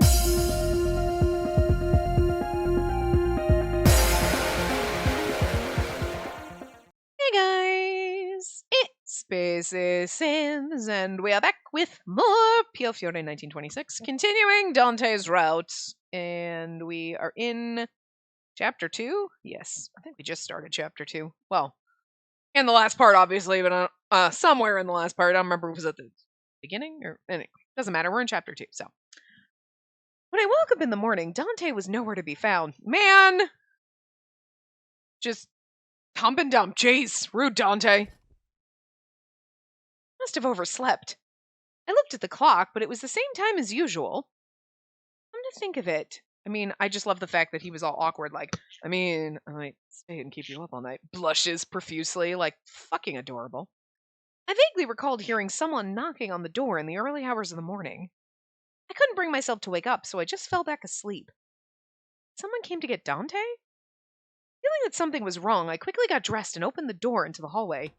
Hey guys, it's Spacey Sims, and we are back with more Piofiore 1926, continuing Dante's route, and we are in Chapter 2? Yes, I think we just started Chapter 2. Well, in the last part, obviously, but somewhere in the last part. I don't remember if it was at the beginning, or anyway, doesn't matter, we're in Chapter 2, so. When I woke up in the morning, Dante was nowhere to be found. Man! Just hump and dump. Jeez, rude Dante. Must have overslept. I looked at the clock, but it was the same time as usual. Come to think of it. I mean, I just love the fact that he was all awkward, like, I might stay and keep you up all night. Blushes profusely, like, fucking adorable. I vaguely recalled hearing someone knocking on the door in the early hours of the morning. I couldn't bring myself to wake up, so I just fell back asleep. Someone came to get Dante? Feeling that something was wrong, I quickly got dressed and opened the door into the hallway.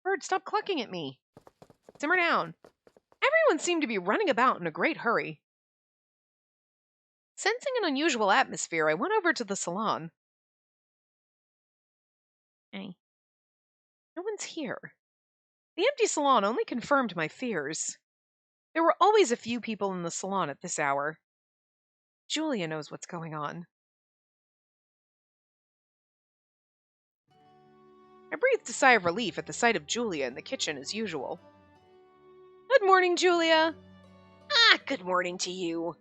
Bird, stop clucking at me. Simmer down. Everyone seemed to be running about in a great hurry. Sensing an unusual atmosphere, I went over to the salon. Hey. No one's here. The empty salon only confirmed my fears. There were always a few people in the salon at this hour. Julia knows what's going on. I breathed a sigh of relief at the sight of Julia in the kitchen as usual. Good morning, Julia. Good morning to you.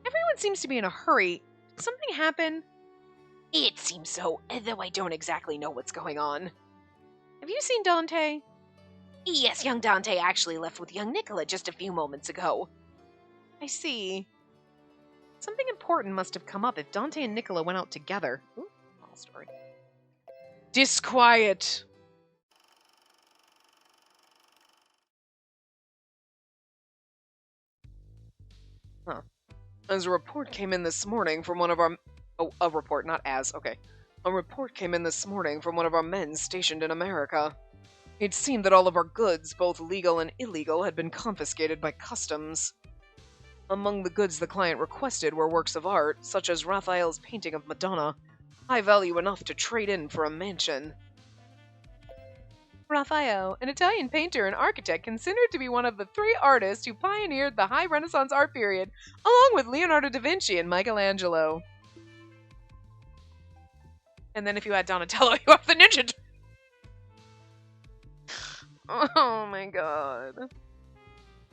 Everyone seems to be in a hurry. Did something happen? It seems so, though I don't exactly know what's going on. Have you seen Dante? Yes, young Dante actually left with young Nicola just a few moments ago. I see. Something important must have come up if Dante and Nicola went out together. Ooh, small story. Disquiet. Huh. As a report came in this morning from one of our... Oh, a report, not as. Okay. A report came in this morning from one of our men stationed in America. It seemed that all of our goods, both legal and illegal, had been confiscated by customs. Among the goods the client requested were works of art, such as Raphael's painting of Madonna, high value enough to trade in for a mansion. Raphael, an Italian painter and architect considered to be one of the three artists who pioneered the high Renaissance art period, along with Leonardo da Vinci and Michelangelo. And then if you add Donatello, you have the Ninja. Oh my god.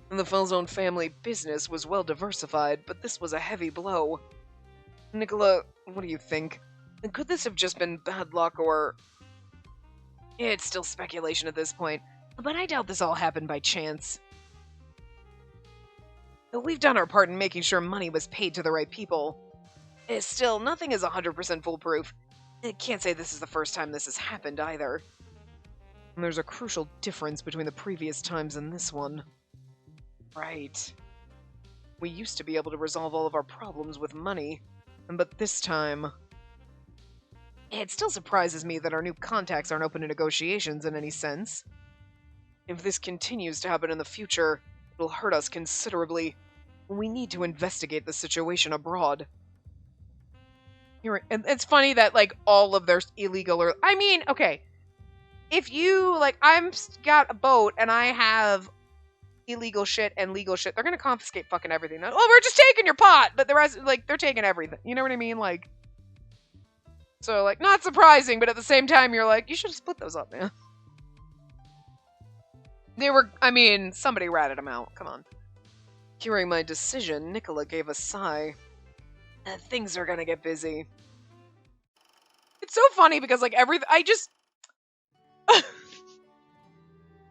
The Falzone family business was well diversified, but this was a heavy blow. Nicola, what do you think? Could this have just been bad luck, or... It's still speculation at this point, but I doubt this all happened by chance. We've done our part in making sure money was paid to the right people. Still, nothing is 100% foolproof. I can't say this is the first time this has happened, either. And there's a crucial difference between the previous times and this one. Right. We used to be able to resolve all of our problems with money, but this time... It still surprises me that our new contacts aren't open to negotiations in any sense. If this continues to happen in the future, it'll hurt us considerably. We need to investigate the situation abroad. And it's funny that, like, all of their illegal or... I mean, okay. If you, like, I'm got a boat and I have illegal shit and legal shit, they're gonna confiscate fucking everything. Oh, we're just taking your pot! But the rest, like, they're taking everything. You know what I mean? Like... So, like, not surprising, but at the same time, you're like, you should have split those up, man. They were, I mean, somebody ratted them out. Come on. Hearing my decision, Nicola gave a sigh. Things are gonna get busy. It's so funny because, like, I just...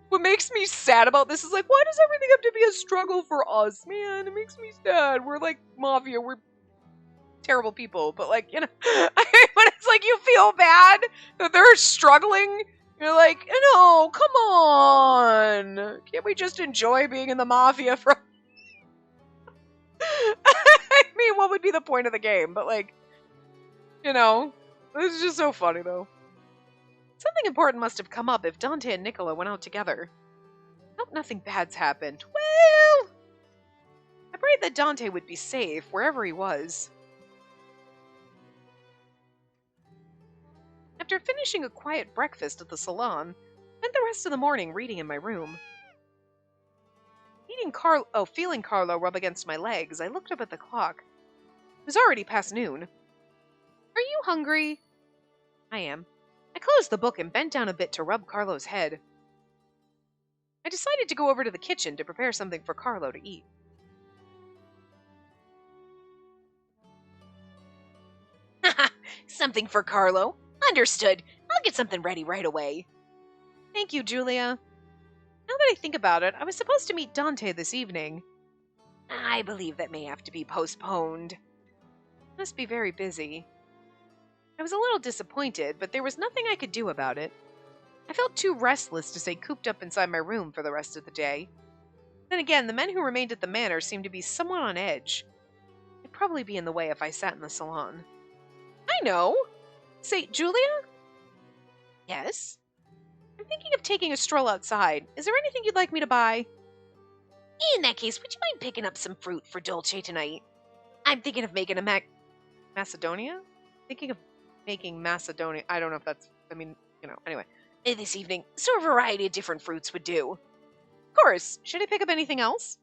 What makes me sad about this is, like, why does everything have to be a struggle for us, man? It makes me sad. We're, like, mafia. We're terrible people, but, like, you know, but it's like you feel bad that they're struggling. You're like, no, come on, can't we just enjoy being in the mafia for... I mean, what would be the point of the game? But, like, you know, it's just so funny, though. Something important must have come up if Dante and Nicola went out together. I hope nothing bad's happened. Well, I worried that Dante would be safe wherever he was. After finishing a quiet breakfast at the salon, I spent the rest of the morning reading in my room. Feeling Carlo rub against my legs, I looked up at the clock. It was already past noon. Are you hungry? I am. I closed the book and bent down a bit to rub Carlo's head. I decided to go over to the kitchen to prepare something for Carlo to eat. Something for Carlo? Understood. I'll get something ready right away. Thank you, Julia. Now that I think about it, I was supposed to meet Dante this evening. I believe that may have to be postponed. Must be very busy. I was a little disappointed, but there was nothing I could do about it. I felt too restless to stay cooped up inside my room for the rest of the day. Then again, the men who remained at the manor seemed to be somewhat on edge. It'd probably be in the way if I sat in the salon. I know! Say, Julia? Yes? I'm thinking of taking a stroll outside. Is there anything you'd like me to buy? In that case, would you mind picking up some fruit for Dolce tonight? I'm thinking of making a Macedonia? Thinking of making Macedonia. I don't know if that's, anyway. This evening, so a variety of different fruits would do. Of course. Should I pick up anything else?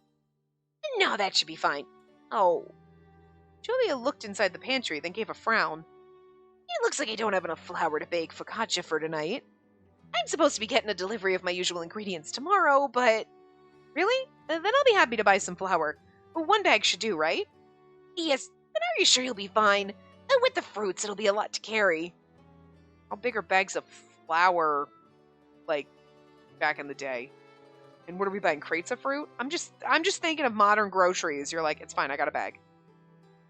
No, that should be fine. Oh. Julia looked inside the pantry, then gave a frown. It looks like I don't have enough flour to bake focaccia for tonight. I'm supposed to be getting a delivery of my usual ingredients tomorrow, but... Really? Then I'll be happy to buy some flour. One bag should do, right? Yes, but are you sure you'll be fine? With the fruits, it'll be a lot to carry. How big are bags of flour, like, back in the day? And what are we buying, crates of fruit? I'm just thinking of modern groceries. You're like, it's fine, I got a bag.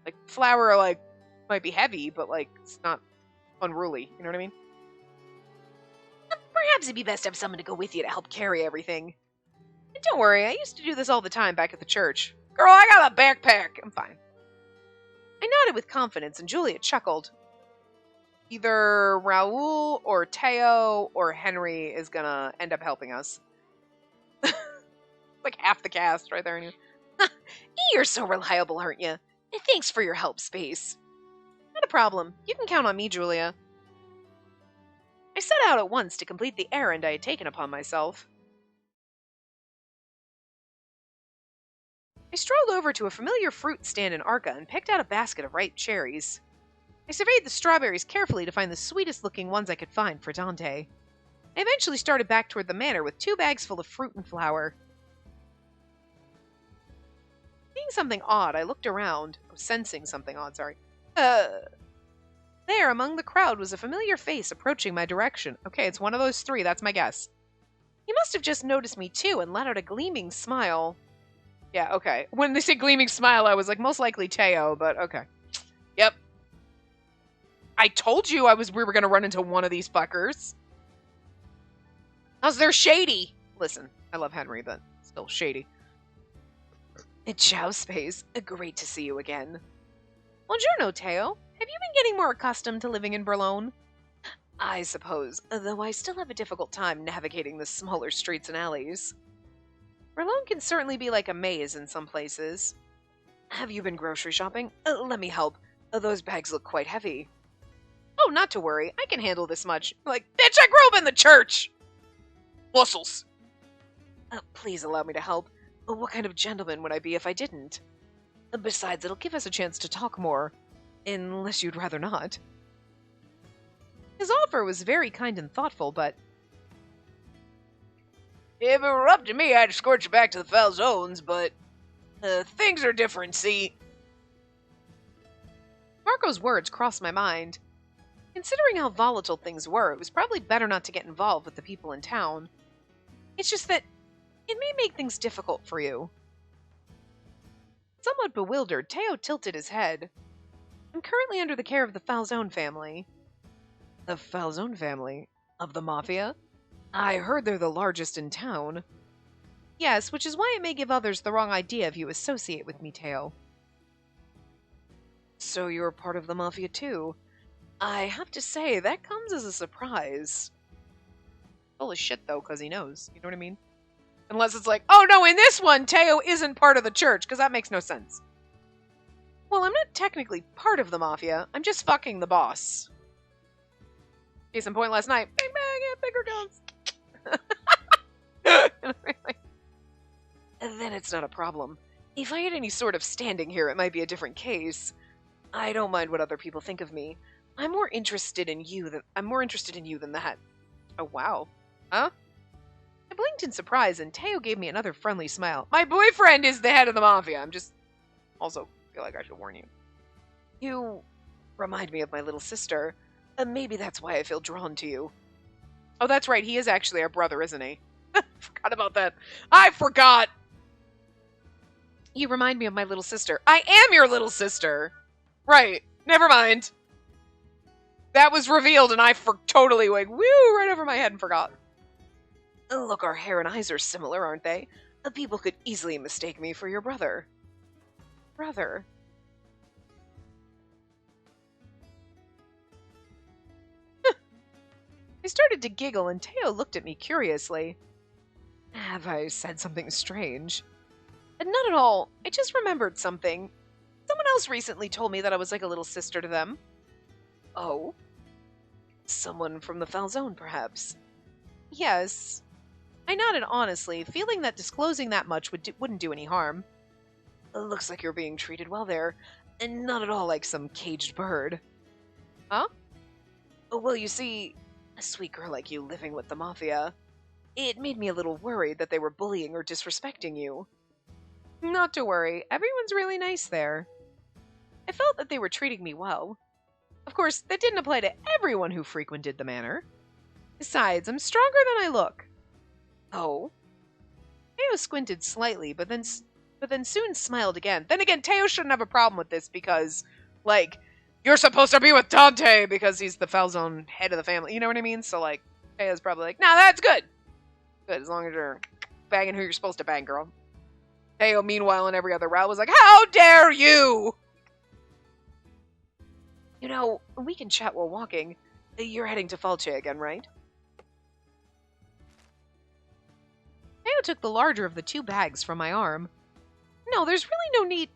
Like, flour, like, might be heavy, but, like, it's not unruly. You know what I mean? Perhaps it'd be best to have someone to go with you to help carry everything. And don't worry, I used to do this all the time back at the church. Girl, I got a backpack. I'm fine. I nodded with confidence, and Julia chuckled. Either Raoul or Teo or Henry is gonna end up helping us. Like half the cast right there. You're so reliable, aren't you? Thanks for your help, Space. Not a problem. You can count on me, Julia. I set out at once to complete the errand I had taken upon myself. I strolled over to a familiar fruit stand in Arca and picked out a basket of ripe cherries. I surveyed the strawberries carefully to find the sweetest looking ones I could find for Dante. I eventually started back toward the manor with 2 bags full of fruit and flour. Seeing something odd, I looked around. Sensing something odd, sorry. There, among the crowd, was a familiar face approaching my direction. Okay, it's one of those 3, that's my guess. He must have just noticed me too and let out a gleaming smile. Yeah, okay. When they say gleaming smile, I was like, most likely Teo, but okay. Yep. I told you we were going to run into one of these fuckers. How's they're shady? Listen, I love Henry, but still shady. Ciao, Space. Great to see you again. Buongiorno, Teo. Have you been getting more accustomed to living in Berlone? I suppose, though I still have a difficult time navigating the smaller streets and alleys. Berlone can certainly be like a maze in some places. Have you been grocery shopping? Let me help. Those bags look quite heavy. Oh, not to worry. I can handle this much. Like, bitch, I grew up in the church! Muscles. Please allow me to help. What kind of gentleman would I be if I didn't? Besides, it'll give us a chance to talk more. Unless you'd rather not. His offer was very kind and thoughtful, but... If it were up to me, I'd escort you back to the Falzones, but... things are different, see? Marco's words crossed my mind. Considering how volatile things were, it was probably better not to get involved with the people in town. It's just that it may make things difficult for you. Somewhat bewildered, Teo tilted his head. I'm currently under the care of the Falzone family. The Falzone family? Of the Mafia? I heard they're the largest in town. Yes, which is why it may give others the wrong idea if you associate with me, Teo. So you're part of the Mafia too? I have to say, that comes as a surprise. Full of shit, though, because he knows. You know what I mean? Unless it's like, oh no, in this one, Teo isn't part of the church, because that makes no sense. Well, I'm not technically part of the mafia. I'm just fucking the boss. Case in point last night. Bang, bang, yeah, bigger guns. And then it's not a problem. If I had any sort of standing here, it might be a different case. I don't mind what other people think of me. I'm more interested in you than that. Oh, wow. Huh? I blinked in surprise, and Teo gave me another friendly smile. My boyfriend is the head of the mafia. I'm just... Also, feel like I should warn you. You remind me of my little sister. Maybe that's why I feel drawn to you. Oh, that's right. He is actually our brother, isn't he? Forgot about that. I forgot! You remind me of my little sister. I am your little sister! Right. Never mind. That was revealed, and I totally went, woo, right over my head and forgot. Look, our hair and eyes are similar, aren't they? People could easily mistake me for your brother. Brother? I started to giggle, and Teo looked at me curiously. Have I said something strange? Not at all. I just remembered something. Someone else recently told me that I was like a little sister to them. Oh? Someone from the Falzone, perhaps? Yes. I nodded honestly, feeling that disclosing that much wouldn't do any harm. Looks like you're being treated well there, and not at all like some caged bird. Huh? Well, you see, a sweet girl like you living with the mafia, it made me a little worried that they were bullying or disrespecting you. Not to worry, everyone's really nice there. I felt that they were treating me well. Of course, that didn't apply to everyone who frequented the manor. Besides, I'm stronger than I look. Oh? Teo squinted slightly, but then soon smiled again. Then again, Teo shouldn't have a problem with this because, like, you're supposed to be with Dante because he's the Falzone head of the family. You know what I mean? So, like, Teo's probably like, nah, that's good. Good, as long as you're banging who you're supposed to bang, girl. Teo, meanwhile, in every other route, was like, how dare you! You know, we can chat while walking. You're heading to Falce again, right? Teo took the larger of the two bags from my arm. No, there's really no need...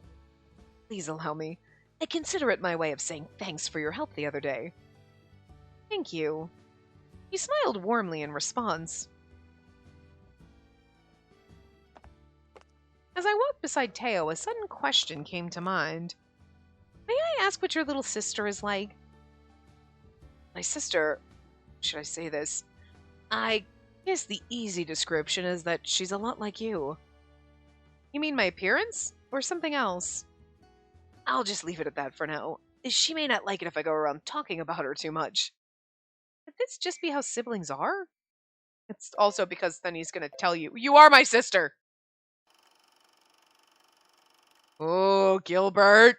Please allow me. I consider it my way of saying thanks for your help the other day. Thank you. He smiled warmly in response. As I walked beside Teo, a sudden question came to mind. May I ask what your little sister is like? My sister... Should I say this? I guess the easy description is that she's a lot like you. You mean my appearance? Or something else? I'll just leave it at that for now. She may not like it if I go around talking about her too much. Could this just be how siblings are? It's also because then he's gonna tell you, you are my sister! Oh, Gilbert!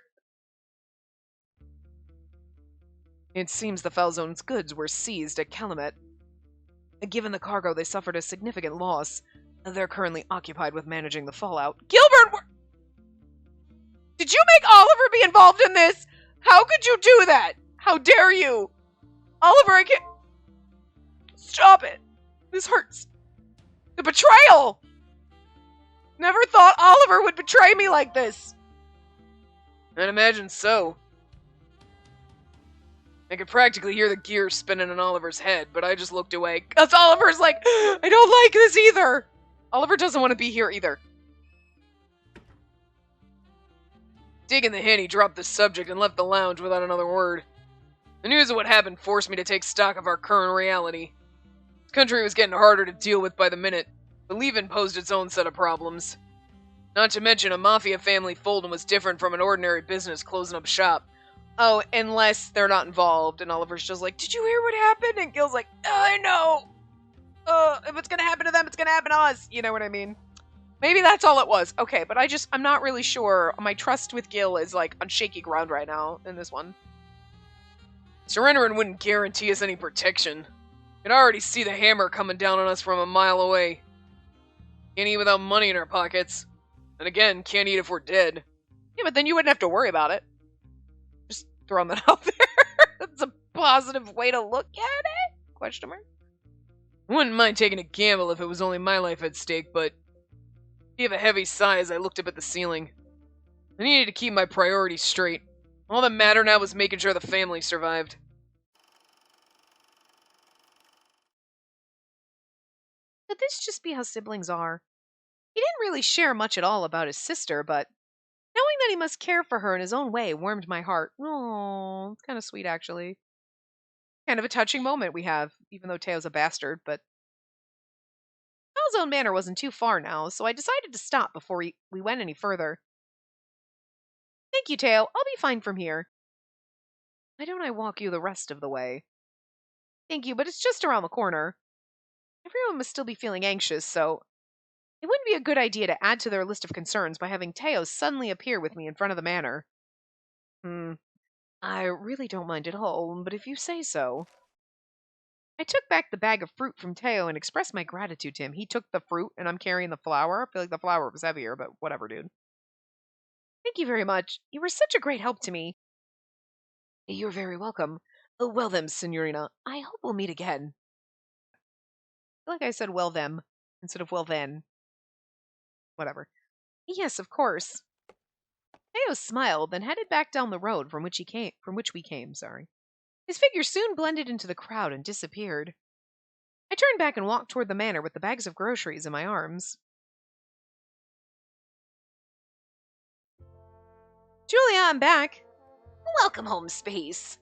It seems the Falzone's goods were seized at Calumet. Given the cargo, they suffered a significant loss. They're currently occupied with managing the fallout. Gilbert! Did you make Oliver be involved in this? How could you do that? How dare you? Oliver, I can't... Stop it. This hurts. The betrayal! Never thought Oliver would betray me like this. I'd imagine so. I could practically hear the gears spinning in Oliver's head, but I just looked away. Because Oliver's like, I don't like this either. Oliver doesn't want to be here either. Digging the hint, he dropped the subject and left the lounge without another word. The news of what happened forced me to take stock of our current reality. This country was getting harder to deal with by the minute, but leaving posed its own set of problems. Not to mention, a mafia family folding was different from an ordinary business closing up shop. Oh, unless they're not involved, and Oliver's just like, did you hear what happened? And Gil's like, I know! If it's gonna happen to them, it's gonna happen to us! You know what I mean? Maybe that's all it was. Okay, but I'm not really sure. My trust with Gil is, like, on shaky ground right now in this one. Surrendering wouldn't guarantee us any protection. Could already see the hammer coming down on us from a mile away. Can't eat without money in our pockets. And again, can't eat if we're dead. Yeah, but then you wouldn't have to worry about it. Just throwing that out there. That's a positive way to look at it? Question mark. I wouldn't mind taking a gamble if it was only my life at stake, but gave a heavy sigh as I looked up at the ceiling. I needed to keep my priorities straight. All that mattered now was making sure the family survived. Could this just be how siblings are? He didn't really share much at all about his sister, but knowing that he must care for her in his own way warmed my heart. Oh, it's kind of sweet, actually. Kind of a touching moment we have, even though Teo's a bastard, but Malzone Manor wasn't too far now, so I decided to stop before we went any further. Thank you, Teo. I'll be fine from here. Why don't I walk you the rest of the way? Thank you, but it's just around the corner. Everyone must still be feeling anxious, so it wouldn't be a good idea to add to their list of concerns by having Teo suddenly appear with me in front of the manor. I really don't mind at all, but if you say so. I took back the bag of fruit from Teo and expressed my gratitude to him. He took the fruit, and I'm carrying the flour. I feel like the flour was heavier, but whatever, dude. Thank you very much. You were such a great help to me. You're very welcome. Well then, Signorina, I hope we'll meet again. I feel like I said well them instead of well then. Whatever. Yes, of course. Teo smiled, then headed back down the road from which we came, sorry. His figure soon blended into the crowd and disappeared. I turned back and walked toward the manor with the bags of groceries in my arms. Julia, I'm back. Welcome home, Space.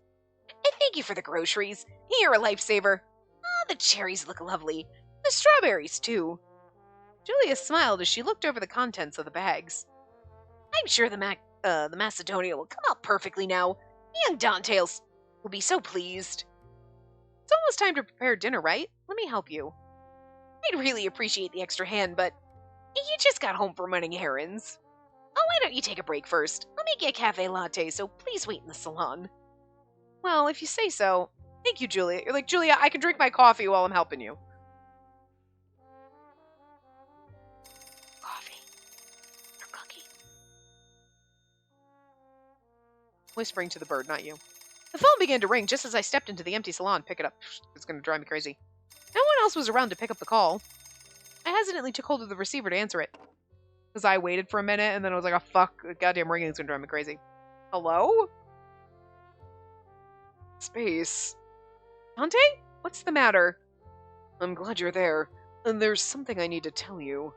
And thank you for the groceries. You're a lifesaver. Ah, the cherries look lovely. The strawberries, too. Julia smiled as she looked over the contents of the bags. I'm sure the Macedonia will come out perfectly now. Young Dantails will be so pleased. It's almost time to prepare dinner, right? Let me help you. I'd really appreciate the extra hand, but you just got home from running errands. Oh, why don't you take a break first? I'll make you a cafe latte, so please wait in the salon. Well, if you say so. Thank you, Julia. You're like, Julia, I can drink my coffee while I'm helping you. Coffee. Or cookie. Whispering to the bird, not you. The phone began to ring just as I stepped into the empty salon. Pick it up. It's going to drive me crazy. No one else was around to pick up the call. I hesitantly took hold of the receiver to answer it. Because I waited for a minute, and then I was like, oh, fuck, goddamn ringing is going to drive me crazy. Hello? Space. Dante? What's the matter? I'm glad you're there. And there's something I need to tell you.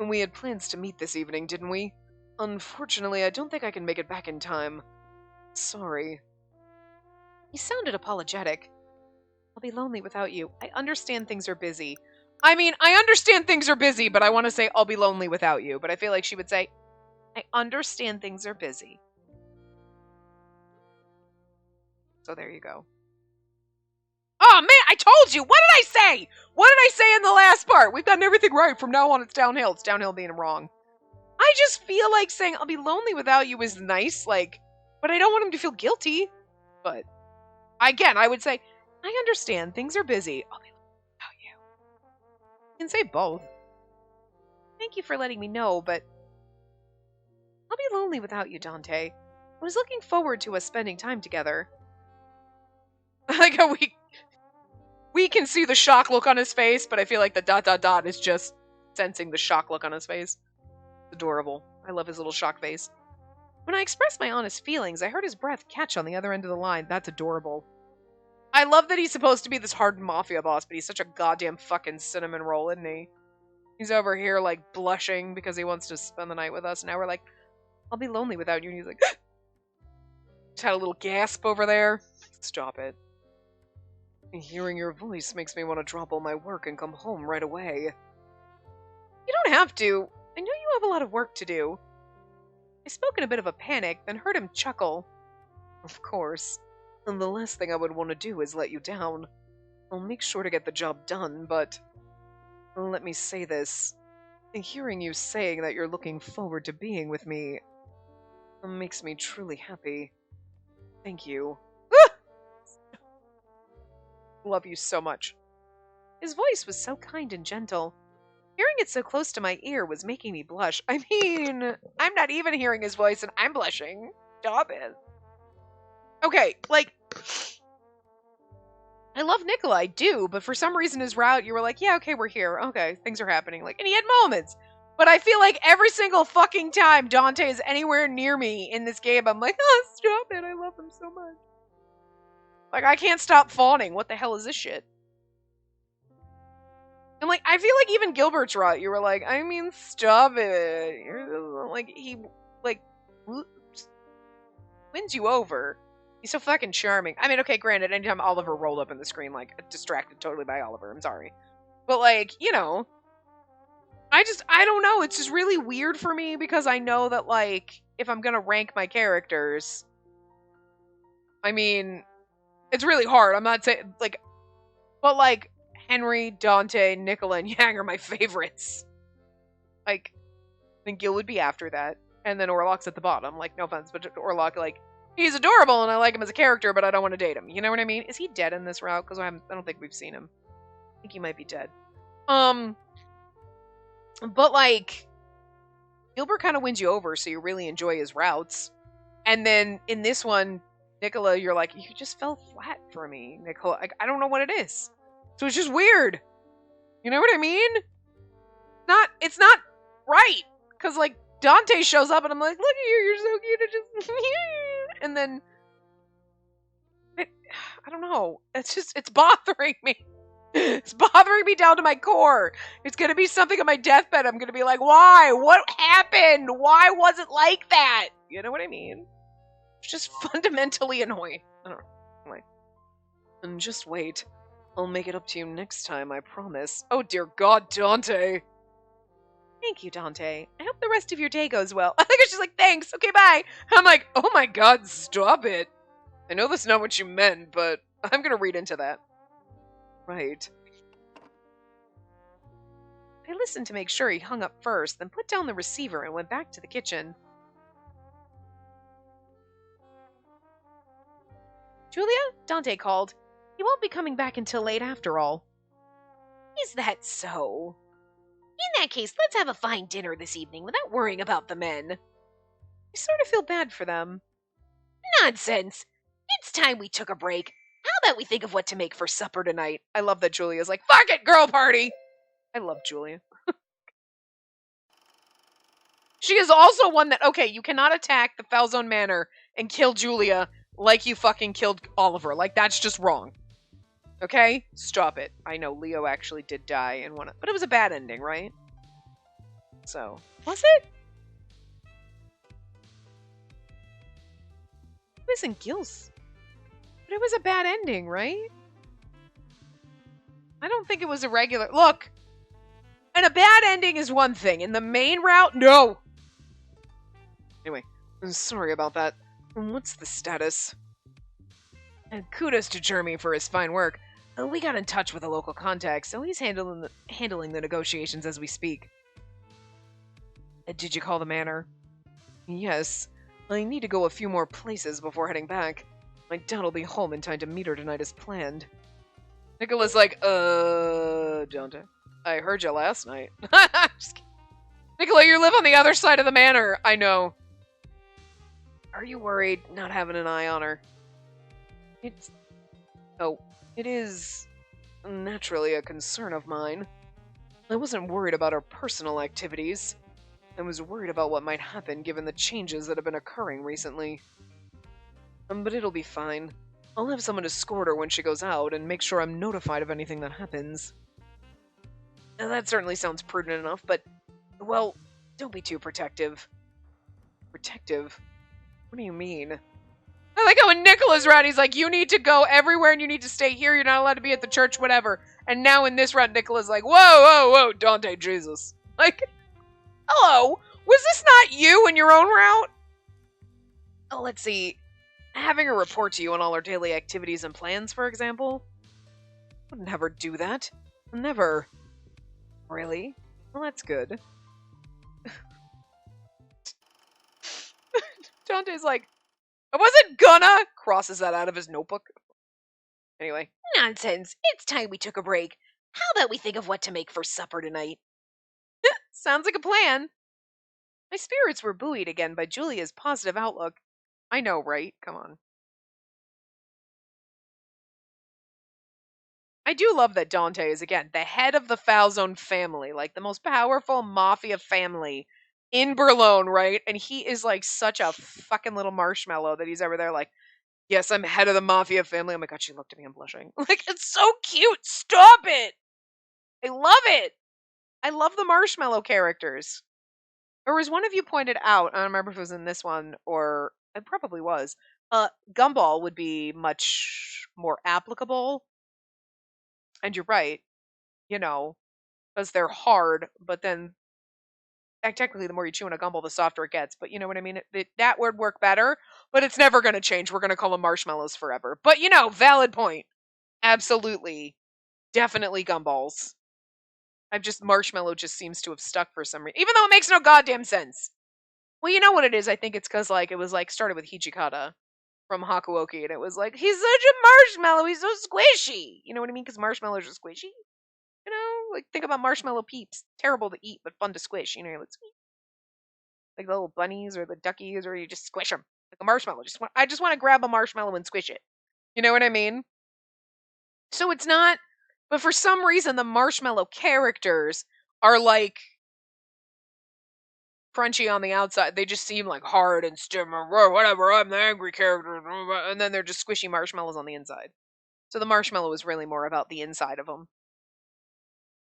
We had plans to meet this evening, didn't we? Unfortunately, I don't think I can make it back in time. Sorry. He sounded apologetic. I'll be lonely without you. I understand things are busy. I mean, I understand things are busy, but I want to say I'll be lonely without you. But I feel like she would say, I understand things are busy. So there you go. Oh, man, I told you! What did I say? What did I say in the last part? We've done everything right. From now on, it's downhill. It's downhill being wrong. I just feel like saying I'll be lonely without you is nice, like, but I don't want him to feel guilty. But, again, I would say, I understand. Things are busy. I'll be lonely without you. You can say both. Thank you for letting me know, but I'll be lonely without you, Dante. I was looking forward to us spending time together. Like how we can see the shock look on his face, but I feel like the ... is just sensing the shock look on his face. It's adorable. I love his little shock face. When I expressed my honest feelings, I heard his breath catch on the other end of the line. That's adorable. I love that he's supposed to be this hardened mafia boss, but he's such a goddamn fucking cinnamon roll, isn't he? He's over here, like, blushing because he wants to spend the night with us. Now we're like, I'll be lonely without you. And he's like, just had a little gasp over there. Stop it. Hearing your voice makes me want to drop all my work and come home right away. You don't have to. I know you have a lot of work to do. I spoke in a bit of a panic, then heard him chuckle. Of course. And the last thing I would want to do is let you down. I'll make sure to get the job done, but... let me say this. Hearing you saying that you're looking forward to being with me makes me truly happy. Thank you. Love you so much. His voice was so kind and gentle. Hearing it so close to my ear was making me blush. I mean, I'm not even hearing his voice and I'm blushing. Stop it. Okay, like, I love Nikolai, I do, but for some reason his route, you were like, yeah, okay, we're here. Okay, things are happening. Like, and he had moments. But I feel like every single fucking time Dante is anywhere near me in this game, I'm like, oh, stop it. I love him so much. Like, I can't stop fawning. What the hell is this shit? And, like, I feel like even Gilbert's route, you were like, I mean, stop it. You're like, he, like, wins you over. He's so fucking charming. I mean, okay, granted, anytime Oliver rolled up in the screen, like, distracted totally by Oliver, I'm sorry. But, like, you know, I don't know. It's just really weird for me because I know that, like, if I'm gonna rank my characters, I mean, it's really hard. I'm not saying, like, but, like, Henry, Dante, Nicola, and Yang are my favorites. Like, I think Gil would be after that. And then Orlok's at the bottom. Like, no offense, but Orlok, like, he's adorable and I like him as a character, but I don't want to date him. You know what I mean? Is he dead in this route? Because I don't think we've seen him. I think he might be dead. But, like, Gilbert kind of wins you over, so you really enjoy his routes. And then in this one, Nicola, you're like, you just fell flat for me, Nicola. Like, I don't know what it is. So it's just weird. You know what I mean? It's not right. Because, like, Dante shows up and I'm like, look at you, you're so cute. It just, and then, I don't know. It's bothering me. It's bothering me down to my core. It's going to be something on my deathbed. I'm going to be like, why? What happened? Why was it like that? You know what I mean? It's just fundamentally annoying. I don't know. Anyway. And just wait. I'll make it up to you next time, I promise. Oh dear God, Dante. Thank you, Dante. I hope the rest of your day goes well. I think she's like, thanks. Okay, bye. I'm like, oh my God, stop it. I know that's not what you meant, but I'm going to read into that. Right. I listened to make sure he hung up first, then put down the receiver and went back to the kitchen. Julia? Dante called. He won't be coming back until late after all. Is that so? In that case, let's have a fine dinner this evening without worrying about the men. I sort of feel bad for them. Nonsense. It's time we took a break. How about we think of what to make for supper tonight? I love that Julia's like, fuck it, girl party! I love Julia. She is also one that, okay, you cannot attack the Falzone Manor and kill Julia like you fucking killed Oliver. Like, that's just wrong. Okay? Stop it. I know Leo actually did die in one of... But it was a bad ending, right? So... Was it? It wasn't Gil's. But it was a bad ending, right? I don't think it was a regular... Look! And a bad ending is one thing. In the main route, no! Anyway, I'm sorry about that. What's the status? And kudos to Jeremy for his fine work. We got in touch with a local contact, so he's handling the negotiations as we speak. Did you call the manor? Yes. I need to go a few more places before heading back. I doubt I'll be home in time to meet her tonight as planned. Nicola's like, Dante. I heard you last night. Just kidding. Nicola, you live on the other side of the manor. I know. Are you worried not having an eye on her? It is naturally a concern of mine. I wasn't worried about her personal activities. I was worried about what might happen given the changes that have been occurring recently. But it'll be fine. I'll have someone escort her when she goes out and make sure I'm notified of anything that happens. Now, that certainly sounds prudent enough, but, well, don't be too protective. Protective? What do you mean? I like how when Nicola's around, he's like, you need to go everywhere and you need to stay here, you're not allowed to be at the church, whatever. And now in this round, Nicola's like, whoa, Dante, Jesus. Like, hello, was this not you in your own route? Oh, let's see. Having her report to you on all her daily activities and plans, for example? I would never do that. Never. Really? Well, that's good. Dante's like, I wasn't gonna! Crosses that out of his notebook. Anyway. Nonsense. It's time we took a break. How about we think of what to make for supper tonight? Sounds like a plan. My spirits were buoyed again by Julia's positive outlook. I know, right? Come on. I do love that Dante is, again, the head of the Falzone family, like the most powerful mafia family in Berlone, right? And he is like such a fucking little marshmallow that he's over there like, yes, I'm head of the mafia family. Oh my god, she looked at me, I'm blushing. Like, it's so cute. Stop it. I love it. I love the marshmallow characters. Or as one of you pointed out, I don't remember if it was in this one or it probably was, Gumball would be much more applicable. And you're right, you know, because they're hard, but then technically the more you chew on a gumball, the softer it gets. But you know what I mean? That would work better, but it's never going to change. We're going to call them marshmallows forever. But valid point. Absolutely. Definitely gumballs. Marshmallow just seems to have stuck for some reason, even though it makes no goddamn sense. Well, you know what it is? I think it's because like it was like started with Hichikata from Hakuoki, and it was like, he's such a marshmallow, he's so squishy. You know what I mean? Because marshmallows are squishy. Like think about marshmallow peeps. Terrible to eat, but fun to squish. Like the little bunnies or the duckies, or you just squish them like a marshmallow. I just want to grab a marshmallow and squish it. You know what I mean? So it's not, but for some reason the marshmallow characters are like crunchy on the outside. They just seem like hard and stiff. Whatever, I'm the angry character, and then they're just squishy marshmallows on the inside. So the marshmallow is really more about the inside of them.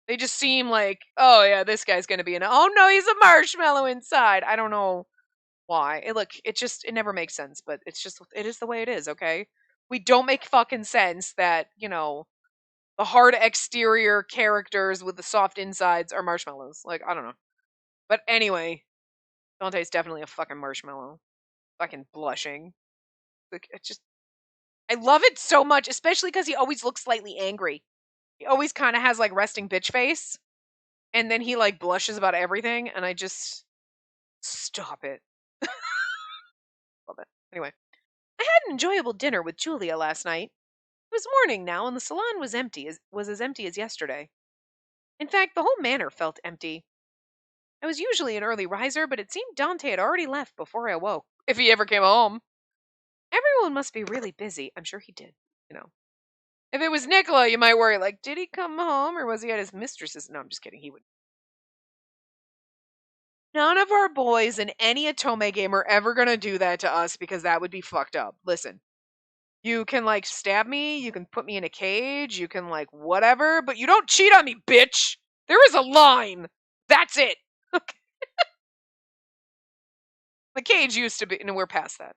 They just seem like, oh yeah, this guy's gonna be oh no, he's a marshmallow inside. I don't know why. It never makes sense, but it is the way it is, okay? We don't make fucking sense that, the hard exterior characters with the soft insides are marshmallows. Like, I don't know. But anyway, Dante's definitely a fucking marshmallow. Fucking blushing. I love it so much, especially because he always looks slightly angry. He always kind of has like resting bitch face, and then he like blushes about everything, and I just stop it. Love it. Anyway, I had an enjoyable dinner with Julia last night. It was morning now, and the salon was as empty as yesterday. In fact, the whole manor felt empty. I was usually an early riser, but it seemed Dante had already left before I awoke, if he ever came home. Everyone must be really busy. I'm sure he did. If it was Nicola, you might worry, like, did he come home or was he at his mistress's? No, I'm just kidding. He would. None of our boys in any Atome game are ever going to do that to us because that would be fucked up. Listen, you can, like, stab me, you can put me in a cage, you can, like, whatever, but you don't cheat on me, bitch! There is a line! That's it! The cage used to be, no, we're past that.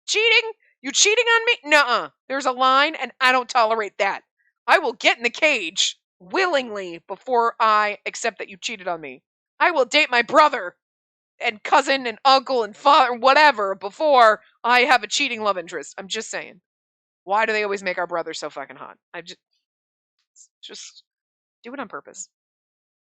Cheating? You cheating on me? Nuh-uh. There's a line, and I don't tolerate that. I will get in the cage willingly before I accept that you cheated on me. I will date my brother and cousin and uncle and father, whatever, before I have a cheating love interest. I'm just saying. Why do they always make our brothers so fucking hot? Just do it on purpose.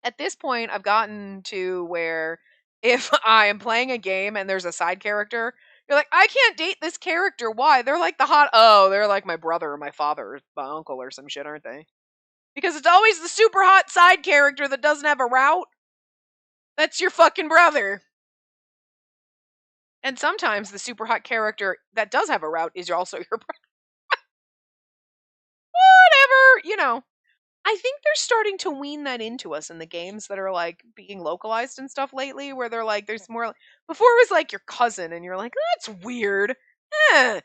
At this point, I've gotten to where if I am playing a game and there's a side character, you're like, I can't date this character. Why? They're like they're like my brother or my father or my uncle or some shit, aren't they? Because it's always the super hot side character that doesn't have a route. That's your fucking brother. And sometimes the super hot character that does have a route is also your brother. Whatever. I think they're starting to wean that into us in the games that are like being localized and stuff lately, where they're like, there's more. Before it was like your cousin, and you're like, that's weird. I know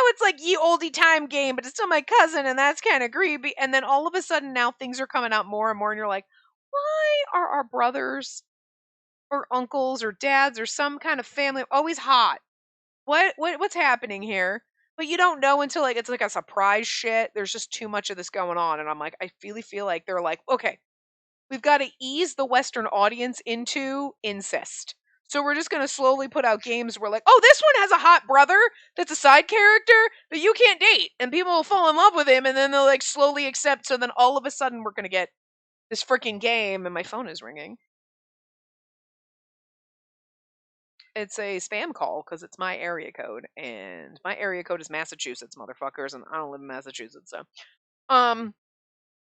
it's like ye oldie time game, but it's still my cousin, and that's kind of creepy. And then all of a sudden now things are coming out more and more, and you're like, why are our brothers or uncles or dads or some kind of family always hot? What's happening here? But you don't know until like it's like a surprise shit. There's just too much of this going on, and I'm like, I really feel like they're like, okay, we've got to ease the Western audience into incest. So we're just gonna slowly put out games where like, oh, this one has a hot brother that's a side character that you can't date, and people will fall in love with him, and then they'll like slowly accept. So then all of a sudden we're gonna get this freaking game, and my phone is ringing. It's a spam call because it's my area code, and my area code is Massachusetts, motherfuckers, and I don't live in Massachusetts, so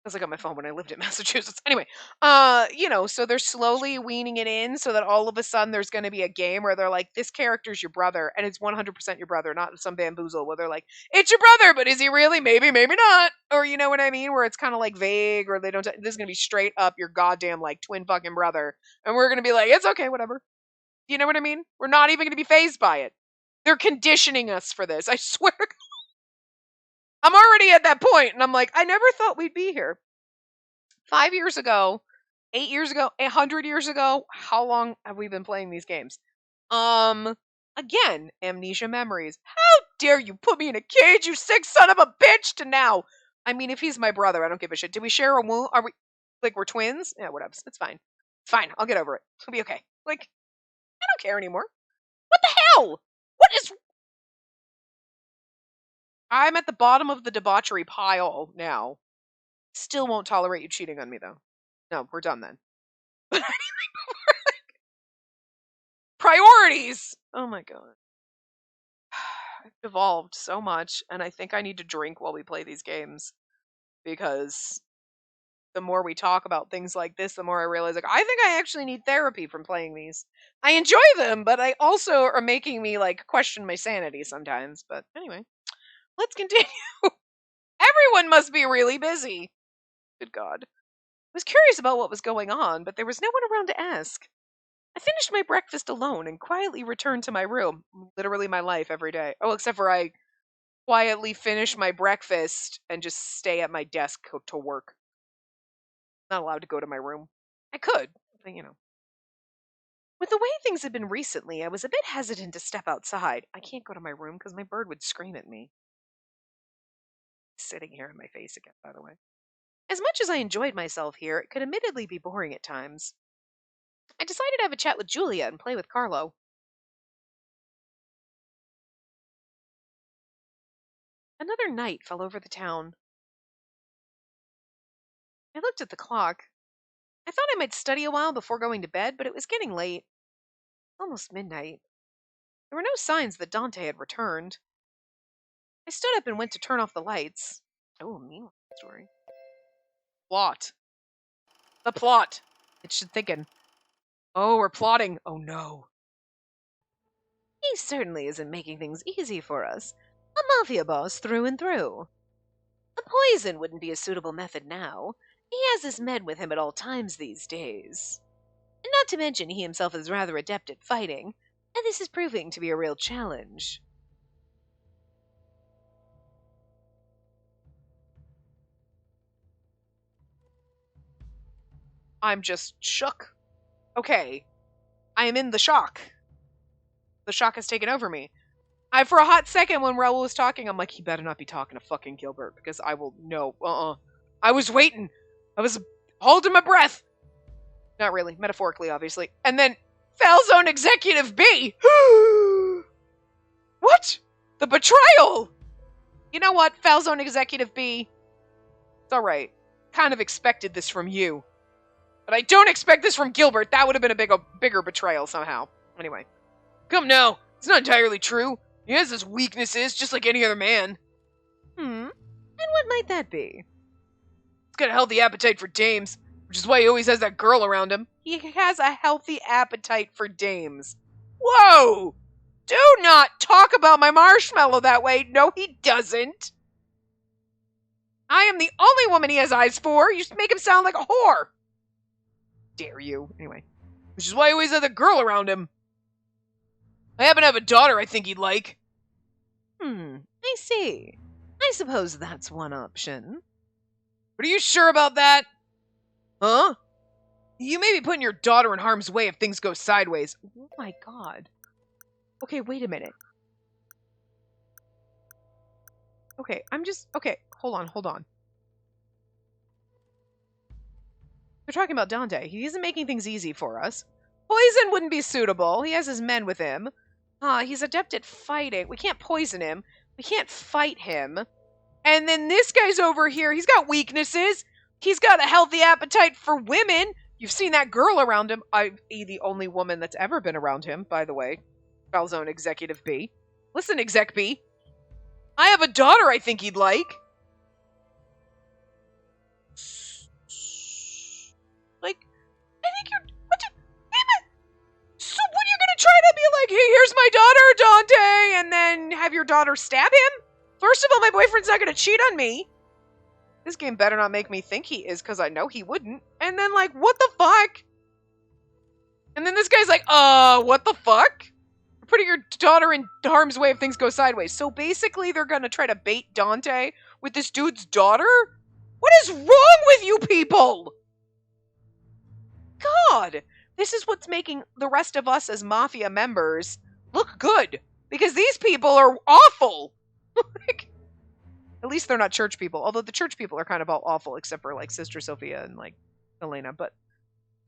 Because I got my phone when I lived in Massachusetts. Anyway, so they're slowly weaning it in so that all of a sudden there's going to be a game where they're like, this character's your brother, and it's 100% your brother, not some bamboozle where they're like, it's your brother, but is he really? Maybe, maybe not. Or you know what I mean? Where it's kind of like vague, or they don't, this is going to be straight up your goddamn like twin fucking brother. And we're going to be like, it's okay, whatever. You know what I mean? We're not even going to be fazed by it. They're conditioning us for this. I swear. I'm already at that point, and I'm like, I never thought we'd be here. 5 years ago, 8 years ago, 100 years ago, how long have we been playing these games? Again, amnesia memories. How dare you put me in a cage, you sick son of a bitch, to now. I mean, if he's my brother, I don't give a shit. Did we share a womb? Are we, like, we're twins? Yeah, whatever. It's fine. It's fine. I'll get over it. It'll be okay. Like, I don't care anymore. What the hell? What is... I'm at the bottom of the debauchery pile now. Still won't tolerate you cheating on me, though. No, we're done then. Priorities! Oh my god. I've evolved so much, and I think I need to drink while we play these games. Because the more we talk about things like this, the more I realize, like, I think I actually need therapy from playing these. I enjoy them, but I also are making me, like, question my sanity sometimes. But anyway, let's continue. Everyone must be really busy. Good God. I was curious about what was going on, but there was no one around to ask. I finished my breakfast alone and quietly returned to my room. Literally my life every day. Oh, except for I quietly finish my breakfast and just stay at my desk to work. Not allowed to go to my room. I could, but With the way things have been recently, I was a bit hesitant to step outside. I can't go to my room because my bird would scream at me. Sitting here in my face again, by the way. As much as I enjoyed myself here, it could admittedly be boring at times. I decided to have a chat with Julia and play with Carlo. Another night fell over the town. I looked at the clock. I thought I might study a while before going to bed, but it was getting late. Almost midnight. There were no signs that Dante had returned. I stood up and went to turn off the lights. Oh, meanwhile story. Plot. The plot. It's thinking. Oh, we're plotting. Oh no. He certainly isn't making things easy for us. A mafia boss through and through. A poison wouldn't be a suitable method now. He has his men with him at all times these days. And not to mention he himself is rather adept at fighting, and this is proving to be a real challenge. I'm just shook. Okay. I am in the shock. The shock has taken over me. For a hot second when Raul was talking, I'm like, he better not be talking to fucking Gilbert, because I will, no, I was waiting. I was holding my breath. Not really, metaphorically, obviously. And then, Foul Zone Executive B! What? The betrayal! You know what, Foul Zone Executive B? It's alright. Kind of expected this from you. But I don't expect this from Gilbert. That would have been a bigger betrayal somehow. Anyway. Come now, it's not entirely true. He has his weaknesses, just like any other man. And what might that be? He's got a healthy appetite for dames, which is why he always has that girl around him. He has a healthy appetite for dames. Whoa! Do not talk about my marshmallow that way. No, he doesn't. I am the only woman he has eyes for. You just make him sound like a whore. Dare you. Anyway. Which is why he always has a girl around him. I happen to have a daughter I think he'd like. I see. I suppose that's one option. But are you sure about that? Huh? You may be putting your daughter in harm's way if things go sideways. Oh my god. Okay, wait a minute. Okay, okay, hold on. They're talking about Dante. He isn't making things easy for us. Poison wouldn't be suitable. He has his men with him. He's adept at fighting. We can't poison him. We can't fight him. And then this guy's over here. He's got weaknesses. He's got a healthy appetite for women. You've seen that girl around him. I.e. the only woman that's ever been around him, by the way. Foul Zone Executive B. Listen, Exec B. I have a daughter I think he'd like. hey, here's my daughter, Dante, and then have your daughter stab him? First of all, my boyfriend's not gonna cheat on me. This game better not make me think he is, because I know he wouldn't. And then, like, what the fuck? And then this guy's like, what the fuck? You're putting your daughter in harm's way if things go sideways. So basically, they're gonna try to bait Dante with this dude's daughter? What is wrong with you people? God, this is what's making the rest of us as Mafia members look good. Because these people are awful. Like, at least they're not church people. Although the church people are kind of all awful, except for, like, Sister Sophia and, like, Elena. But,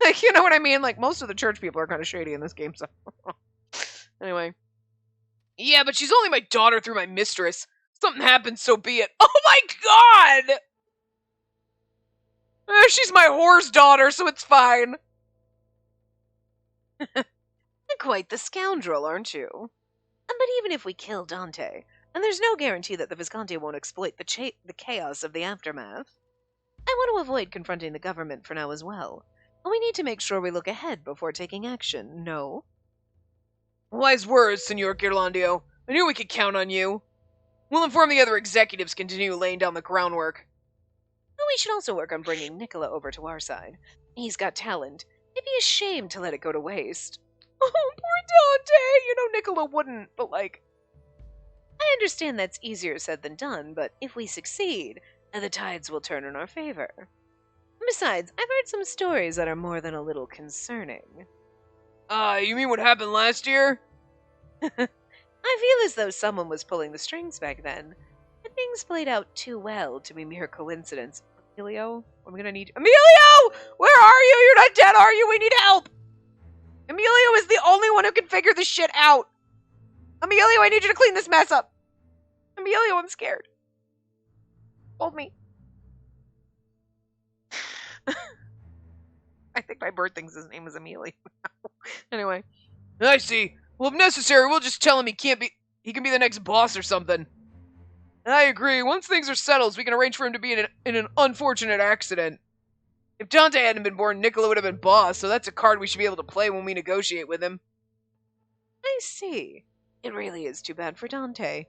like, you know what I mean? Like, most of the church people are kind of shady in this game, so. Anyway. Yeah, but she's only my daughter through my mistress. Something happens, so be it. Oh my god! She's my whore's daughter, so it's fine. Quite the scoundrel, aren't you? But even if we kill Dante, and there's no guarantee that the Visconti won't exploit the chaos of the aftermath, I want to avoid confronting the government for now as well. We need to make sure we look ahead before taking action, no? Wise words, Signor Ghirlandaio. I knew we could count on you. We'll inform the other executives to continue laying down the groundwork. We should also work on bringing Nicola over to our side. He's got talent. It'd be a shame to let it go to waste. Oh, poor Dante! You know Nicola wouldn't, but like... I understand that's easier said than done, but if we succeed, the tides will turn in our favor. Besides, I've heard some stories that are more than a little concerning. You mean what happened last year? I feel as though someone was pulling the strings back then. But things played out too well to be mere coincidence. Emilio? I'm gonna need... Emilio! Where are you? You're not dead, are you? We need help! Emilio is the only one who can figure this shit out. Emilio, I need you to clean this mess up. Emilio, I'm scared. Hold me. I think my bird thinks his name is Emilio. Anyway. I see. Well, if necessary, we'll just tell him he can be the next boss or something. I agree. Once things are settled, we can arrange for him to be in an unfortunate accident. If Dante hadn't been born, Nicola would have been boss, so that's a card we should be able to play when we negotiate with him. I see. It really is too bad for Dante.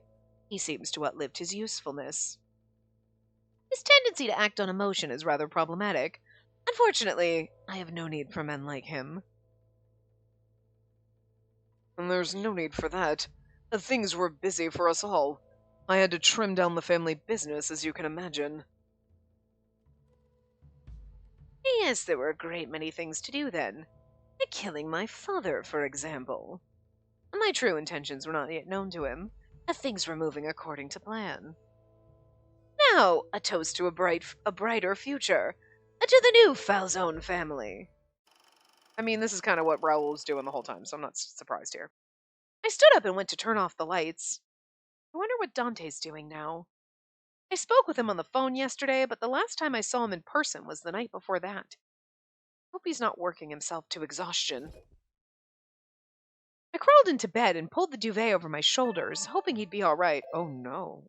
He seems to have outlived his usefulness. His tendency to act on emotion is rather problematic. Unfortunately, I have no need for men like him. And there's no need for that. Things were busy for us all. I had to trim down the family business, as you can imagine. Yes, there were a great many things to do then. Like killing my father, for example. My true intentions were not yet known to him. Things were moving according to plan. Now, a toast to a brighter future. To the new Falzone family. I mean, this is kind of what Raoul was doing the whole time, so I'm not surprised here. I stood up and went to turn off the lights. I wonder what Dante's doing now. I spoke with him on the phone yesterday, but the last time I saw him in person was the night before that. Hope he's not working himself to exhaustion. I crawled into bed and pulled the duvet over my shoulders, hoping he'd be all right. Oh no.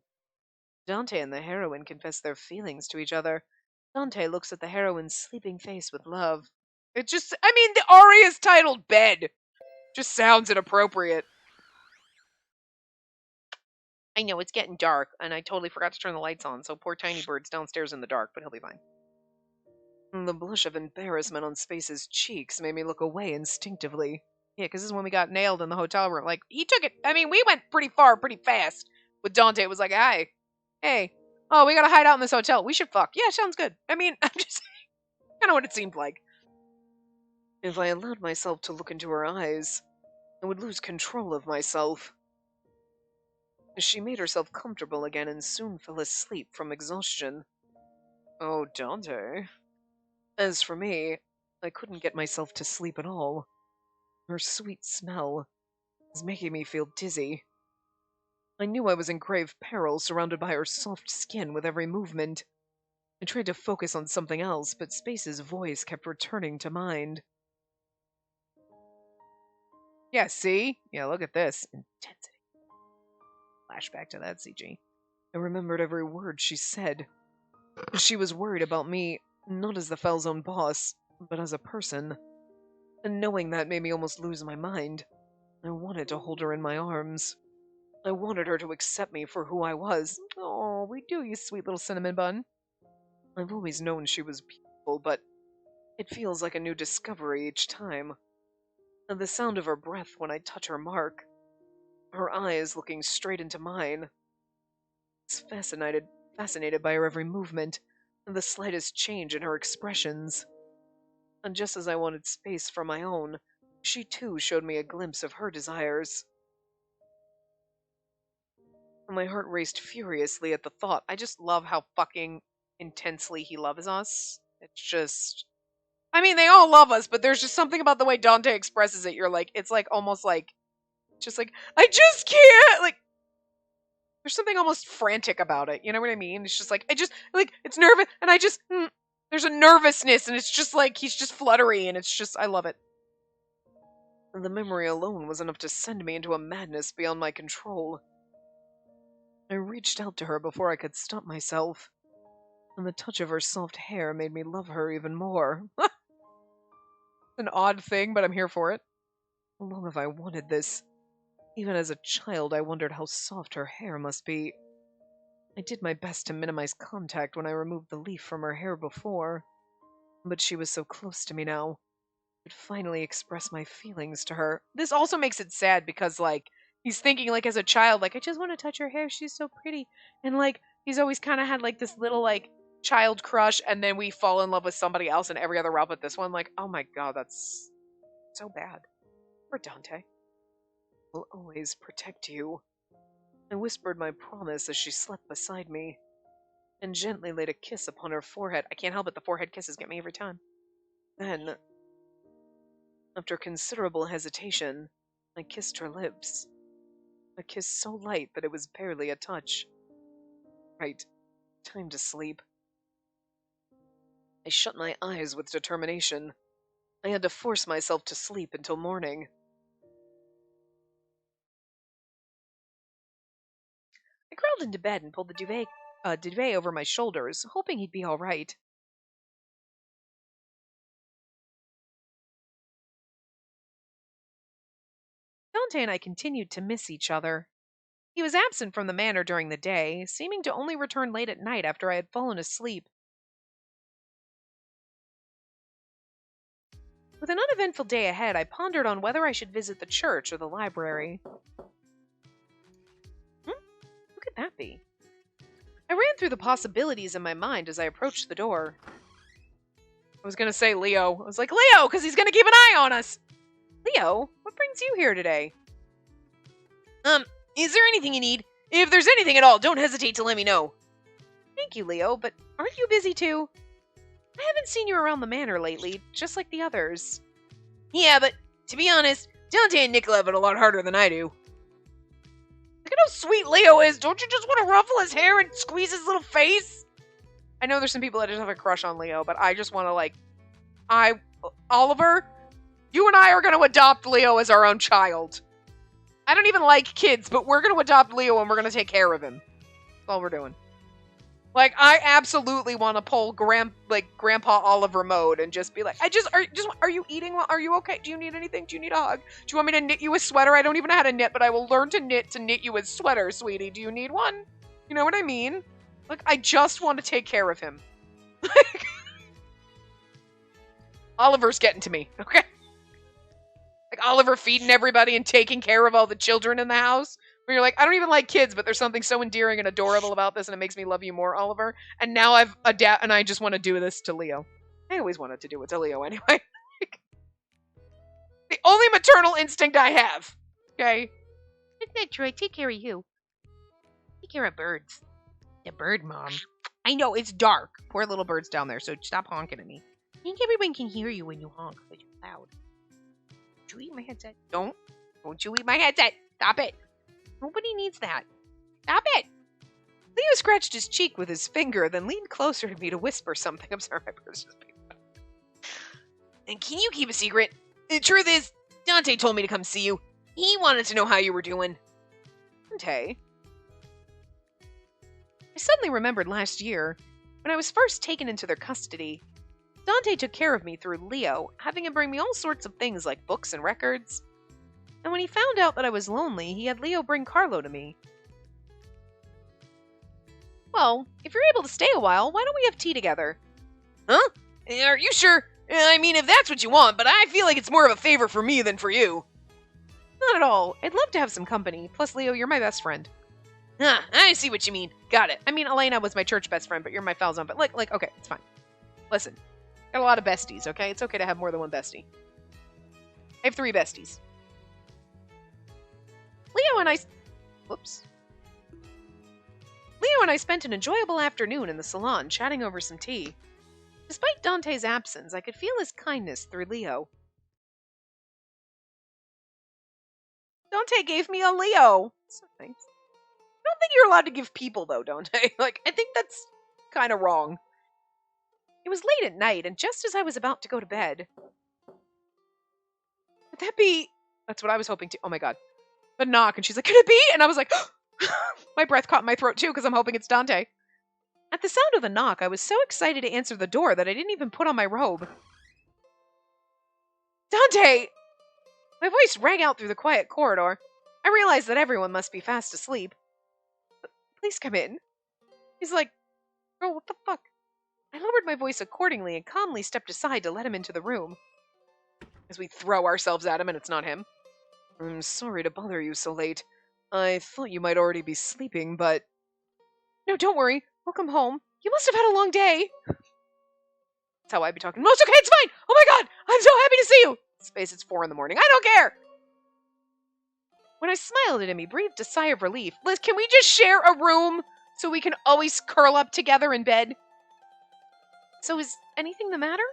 Dante and the heroine confess their feelings to each other. Dante looks at the heroine's sleeping face with love. The aria is titled Bed. Just sounds inappropriate. I know, it's getting dark, and I totally forgot to turn the lights on, so poor Tiny Bird's downstairs in the dark, but he'll be fine. The blush of embarrassment on Spacey's cheeks made me look away instinctively. Yeah, because this is when we got nailed in the hotel room. Like, he took it, we went pretty far, pretty fast. With Dante, it was like, hey, oh, we gotta hide out in this hotel. We should fuck. Yeah, sounds good. I'm just kind of what it seemed like. If I allowed myself to look into her eyes, I would lose control of myself. She made herself comfortable again and soon fell asleep from exhaustion. Oh, Dante. As for me, I couldn't get myself to sleep at all. Her sweet smell was making me feel dizzy. I knew I was in grave peril, surrounded by her soft skin with every movement. I tried to focus on something else, but Space's voice kept returning to mind. Yeah, see? Yeah, look at this. Intensity. Flashback to that, CG. I remembered every word she said. She was worried about me, not as the Falzone boss, but as a person. And knowing that made me almost lose my mind. I wanted to hold her in my arms. I wanted her to accept me for who I was. Oh, we do, you sweet little cinnamon bun. I've always known she was beautiful, but it feels like a new discovery each time. And the sound of her breath when I touch her mark, her eyes looking straight into mine. It's fascinated by her every movement, and the slightest change in her expressions. And just as I wanted space for my own, she too showed me a glimpse of her desires. My heart raced furiously at the thought. I just love how fucking intensely he loves us. It's just... I mean, they all love us, but there's just something about the way Dante expresses it. You're like, it's like almost like, just like, I just can't! Like, there's something almost frantic about it. You know what I mean? It's just like, it's nervous, and there's a nervousness, and it's just like, he's just fluttery, and it's just, I love it. And the memory alone was enough to send me into a madness beyond my control. I reached out to her before I could stop myself, and the touch of her soft hair made me love her even more. An odd thing, but I'm here for it. How long have I wanted this? Even as a child, I wondered how soft her hair must be. I did my best to minimize contact when I removed the leaf from her hair before, but she was so close to me now. I could finally express my feelings to her. This also makes it sad because, like, he's thinking, like, as a child, like, I just want to touch her hair, she's so pretty. And, like, he's always kind of had, like, this little, like, child crush, and then we fall in love with somebody else in every other route but this one. Like, oh my god, that's so bad. Poor Dante. I'll always protect you. I whispered my promise as she slept beside me, and gently laid a kiss upon her forehead. I can't help it, the forehead kisses get me every time. Then, after considerable hesitation, I kissed her lips. A kiss so light that it was barely a touch. Right, time to sleep. I shut my eyes with determination. I had to force myself to sleep until morning. I crawled into bed and pulled the duvet over my shoulders, hoping he'd be all right. Dante and I continued to miss each other. He was absent from the manor during the day, seeming to only return late at night after I had fallen asleep. With an uneventful day ahead, I pondered on whether I should visit the church or the library. Who could that be? I ran through the possibilities in my mind as I approached the door. I was going to say Leo. I was like, Leo, because he's going to keep an eye on us. Leo, what brings you here today? Is there anything you need? If there's anything at all, don't hesitate to let me know. Thank you, Leo, but aren't you busy too? I haven't seen you around the manor lately, just like the others. Yeah, but to be honest, Dante and Nicola have it a lot harder than I do. Look at how sweet Leo is. Don't you just want to ruffle his hair and squeeze his little face? I know there's some people that just have a crush on Leo, but I just want to, Oliver, you and I are going to adopt Leo as our own child. I don't even like kids, but we're going to adopt Leo and we're going to take care of him. That's all we're doing. Like, I absolutely want to pull Grandpa Oliver mode and just be like, are you eating? Are you okay? Do you need anything? Do you need a hug? Do you want me to knit you a sweater? I don't even know how to knit, but I will learn to knit you a sweater, sweetie. Do you need one? You know what I mean? Like, I just want to take care of him. Like, Oliver's getting to me, okay? Like, Oliver feeding everybody and taking care of all the children in the house. Where you're like, I don't even like kids, but there's something so endearing and adorable about this, and it makes me love you more, Oliver. And now and I just want to do this to Leo. I always wanted to do it to Leo anyway. The only maternal instinct I have. Okay? Isn't that true? I take care of you. Take care of birds. The bird mom. I know, it's dark. Poor little birds down there, so stop honking at me. I think everyone can hear you when you honk, but you're loud. Don't you eat my headset? Don't you eat my headset. Stop it. Nobody needs that. Stop it! Leo scratched his cheek with his finger, then leaned closer to me to whisper something. I'm sorry, my bird's just being funny. And can you keep a secret? The truth is, Dante told me to come see you. He wanted to know how you were doing. Dante? I suddenly remembered last year, when I was first taken into their custody. Dante took care of me through Leo, having him bring me all sorts of things like books and records. And when he found out that I was lonely, he had Leo bring Carlo to me. Well, if you're able to stay a while, why don't we have tea together? Huh? Are you sure? I mean, if that's what you want, but I feel like it's more of a favor for me than for you. Not at all. I'd love to have some company. Plus, Leo, you're my best friend. Ah, I see what you mean. Got it. I mean, Elena was my church best friend, but you're my foul zone. But, okay, it's fine. Listen, got a lot of besties, okay? It's okay to have more than one bestie. I have 3 besties. Leo and I spent an enjoyable afternoon in the salon, chatting over some tea. Despite Dante's absence, I could feel his kindness through Leo. Dante gave me a Leo. So nice. I don't think you're allowed to give people, though, Dante. I think that's kind of wrong. It was late at night, and just as I was about to go to bed... Could that be... That's what I was hoping to... Oh, my God. The knock, and she's like, could it be? And I was like... My breath caught in my throat, too, because I'm hoping it's Dante. At the sound of the knock, I was so excited to answer the door that I didn't even put on my robe. Dante! My voice rang out through the quiet corridor. I realized that everyone must be fast asleep. Please come in. He's like, girl, what the fuck? I lowered my voice accordingly and calmly stepped aside to let him into the room. As we throw ourselves at him and it's not him. I'm sorry to bother you so late. I thought you might already be sleeping, but... No, don't worry. Welcome home. You must have had a long day. That's how I'd be talking. No, it's okay, it's fine! Oh my God! I'm so happy to see you! Space, it's 4 in the morning. I don't care! When I smiled at him, he breathed a sigh of relief. Liz, can we just share a room so we can always curl up together in bed? So is anything the matter?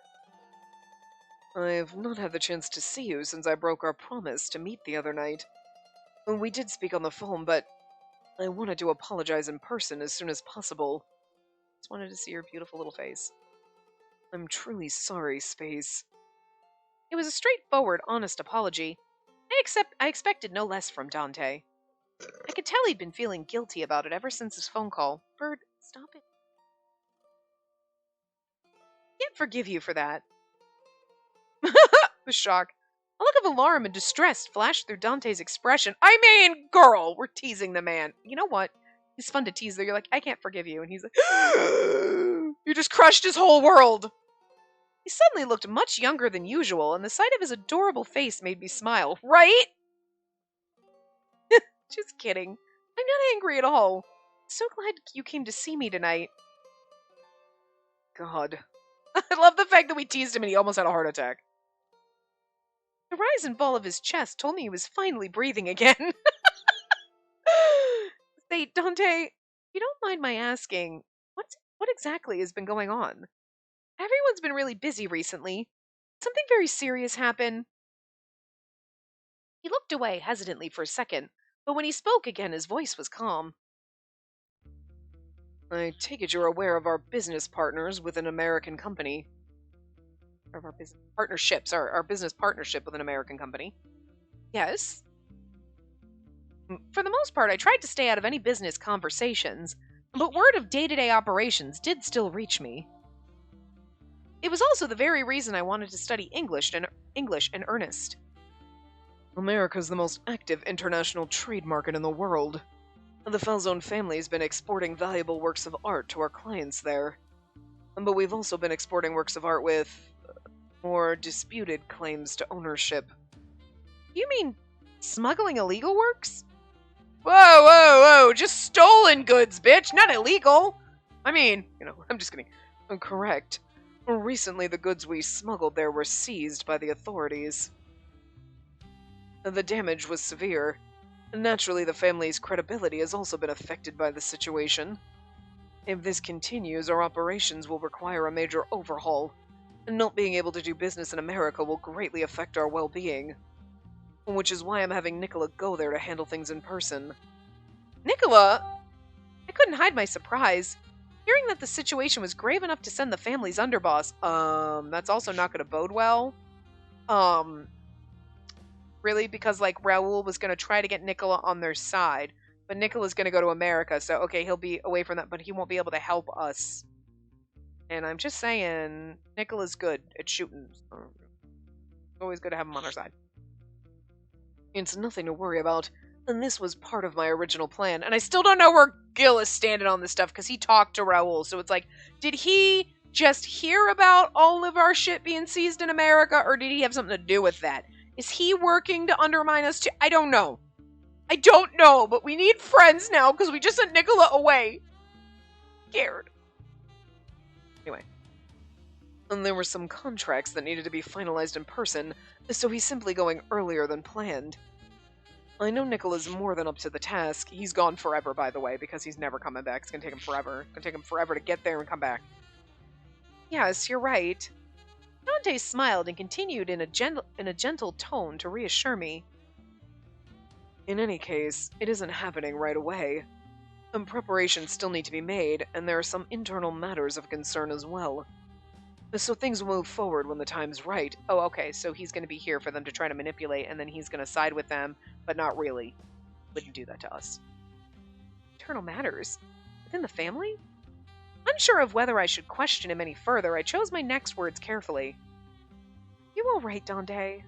I've not had the chance to see you since I broke our promise to meet the other night. We did speak on the phone, but I wanted to apologize in person as soon as possible. Just wanted to see your beautiful little face. I'm truly sorry, Space. It was a straightforward, honest apology. I expected no less from Dante. I could tell he'd been feeling guilty about it ever since his phone call. Bird, stop it. I can't forgive you for that. The shock. A look of alarm and distress flashed through Dante's expression. I mean, girl, we're teasing the man. You know what? It's fun to tease though. You're like, I can't forgive you. And he's like, you just crushed his whole world. He suddenly looked much younger than usual, and the sight of his adorable face made me smile. Right? Just kidding. I'm not angry at all. So glad you came to see me tonight. God. I love the fact that we teased him and he almost had a heart attack. The rise and fall of his chest told me he was finally breathing again. Say, Dante, if you don't mind my asking, what exactly has been going on? Everyone's been really busy recently. Something very serious happen? He looked away hesitantly for a second, but when he spoke again, his voice was calm. I take it you're aware of our business partners with an American company. Of our business partnerships, our business partnership with an American company. Yes. For the most part, I tried to stay out of any business conversations, but word of day-to-day operations did still reach me. It was also the very reason I wanted to study English in earnest. America's the most active international trade market in the world. The Falzone family has been exporting valuable works of art to our clients there. But we've also been exporting works of art with more disputed claims to ownership. You mean smuggling illegal works? Whoa, whoa, whoa, just stolen goods, bitch, not illegal. I mean, I'm just kidding. Correct. Recently, the goods we smuggled there were seized by the authorities. The damage was severe. Naturally, the family's credibility has also been affected by the situation. If this continues, our operations will require a major overhaul, and not being able to do business in America will greatly affect our well-being. Which is why I'm having Nicola go there to handle things in person. Nicola? I couldn't hide my surprise. Hearing that the situation was grave enough to send the family's underboss, that's also not going to bode well. Really? Because, Raoul was going to try to get Nicola on their side, but Nicola's going to go to America, so, okay, he'll be away from that, but he won't be able to help us. And I'm just saying, Nicola's good at shooting. So always good to have him on our side. It's nothing to worry about, and this was part of my original plan. And I still don't know where Gil is standing on this stuff, because he talked to Raoul, so it's like, did he just hear about all of our shit being seized in America, or did he have something to do with that? Is he working to undermine us too? I don't know. I don't know, but we need friends now, because we just sent Nicola away. Scared. Anyway. And there were some contracts that needed to be finalized in person, so he's simply going earlier than planned. I know Nicola's more than up to the task. He's gone forever, by the way, because he's never coming back. It's gonna take him forever. It's gonna take him forever to get there and come back. Yes, you're right. Dante smiled and continued in a gentle tone to reassure me. In any case, it isn't happening right away. And preparations still need to be made, and there are some internal matters of concern as well. So things will move forward when the time's right. Oh, okay, so he's going to be here for them to try to manipulate, and then he's going to side with them, but not really. Wouldn't do that to us. Internal matters? Within the family? Unsure of whether I should question him any further, I chose my next words carefully. You all right, Dante?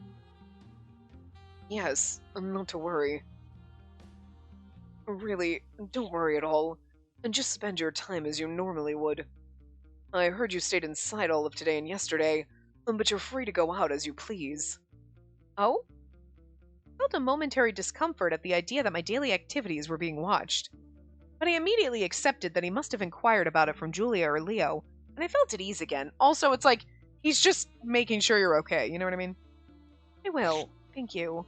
Yes, not to worry. Really, don't worry at all, and just spend your time as you normally would. I heard you stayed inside all of today and yesterday, but you're free to go out as you please. Oh? I felt a momentary discomfort at the idea that my daily activities were being watched. But I immediately accepted that he must have inquired about it from Julia or Leo, and I felt at ease again. Also, it's like, he's just making sure you're okay, you know what I mean? I will, thank you.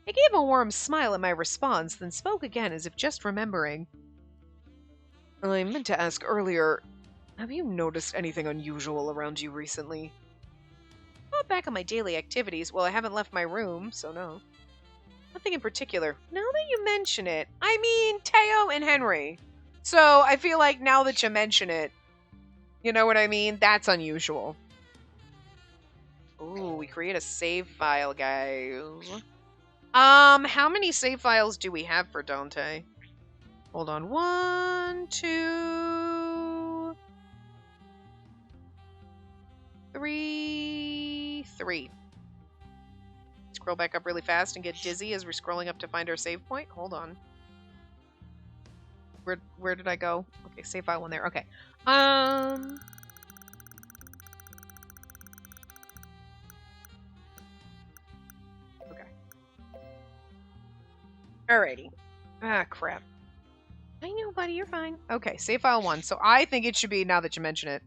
I gave a warm smile at my response, then spoke again as if just remembering. I meant to ask earlier, have you noticed anything unusual around you recently? Not back on my daily activities. Well, I haven't left my room, so no. Nothing in particular. Now that you mention it, I mean Teo and Henry. So I feel like now that you mention it, you know what I mean? That's unusual. Ooh, we create a save file, guys. How many save files do we have for Dante? Hold on. 1, 2, 3. Scroll back up really fast and get dizzy as we're scrolling up to find our save point. Hold on. Where did I go? Okay, save file 1 there. Okay. Okay. Alrighty. Ah, crap. I know, buddy, you're fine. Okay, save file 1. So I think it should be, now that you mention it.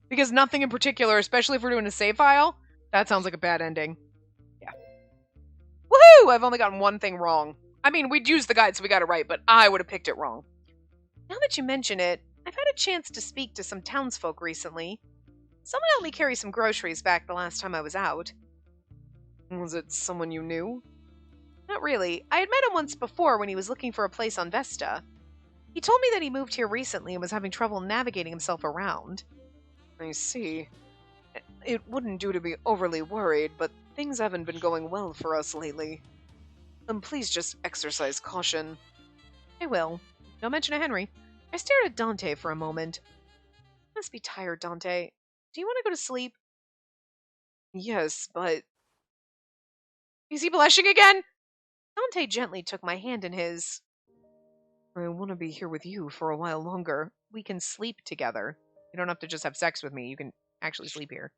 Because nothing in particular, especially if we're doing a save file, that sounds like a bad ending. Yeah. Woohoo! I've only gotten one thing wrong. I mean, we'd used the guide, so we got it right, but I would have picked it wrong. Now that you mention it, I've had a chance to speak to some townsfolk recently. Someone helped me carry some groceries back the last time I was out. Was it someone you knew? Not really. I had met him once before when he was looking for a place on Vesta. He told me that he moved here recently and was having trouble navigating himself around. I see. It wouldn't do to be overly worried, but things haven't been going well for us lately. Please just exercise caution. I will. Don't mention a Henry. I stared at Dante for a moment. You must be tired, Dante. Do you want to go to sleep? Yes, but... Is he blushing again? Dante gently took my hand in his. I want to be here with you for a while longer. We can sleep together. You don't have to just have sex with me. You can actually sleep here.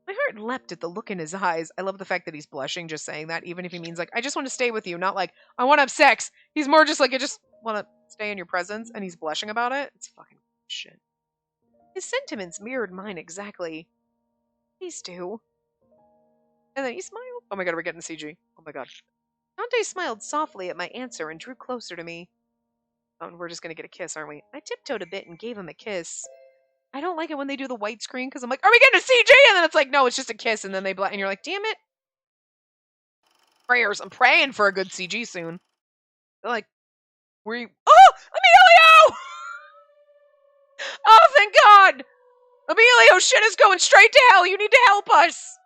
My heart leapt at the look in his eyes. I love the fact that he's blushing just saying that, even if he means like, I just want to stay with you, not like, I want to have sex. He's more just like, I just want to stay in your presence, and he's blushing about it. It's fucking shit. His sentiments mirrored mine exactly. Please do. And then he smiled. Oh my god, we're getting CG. Oh my god. Dante smiled softly at my answer and drew closer to me. Oh, and we're just gonna get a kiss, aren't we? I tiptoed a bit and gave him a kiss. I don't like it when they do the white screen, because I'm like, are we getting a CG? And then it's like, no, it's just a kiss, and then they and you're like, damn it. Prayers. I'm praying for a good CG soon. They're like, oh, Emilio! Oh, thank God! Emilio, shit is going straight to hell. You need to help us.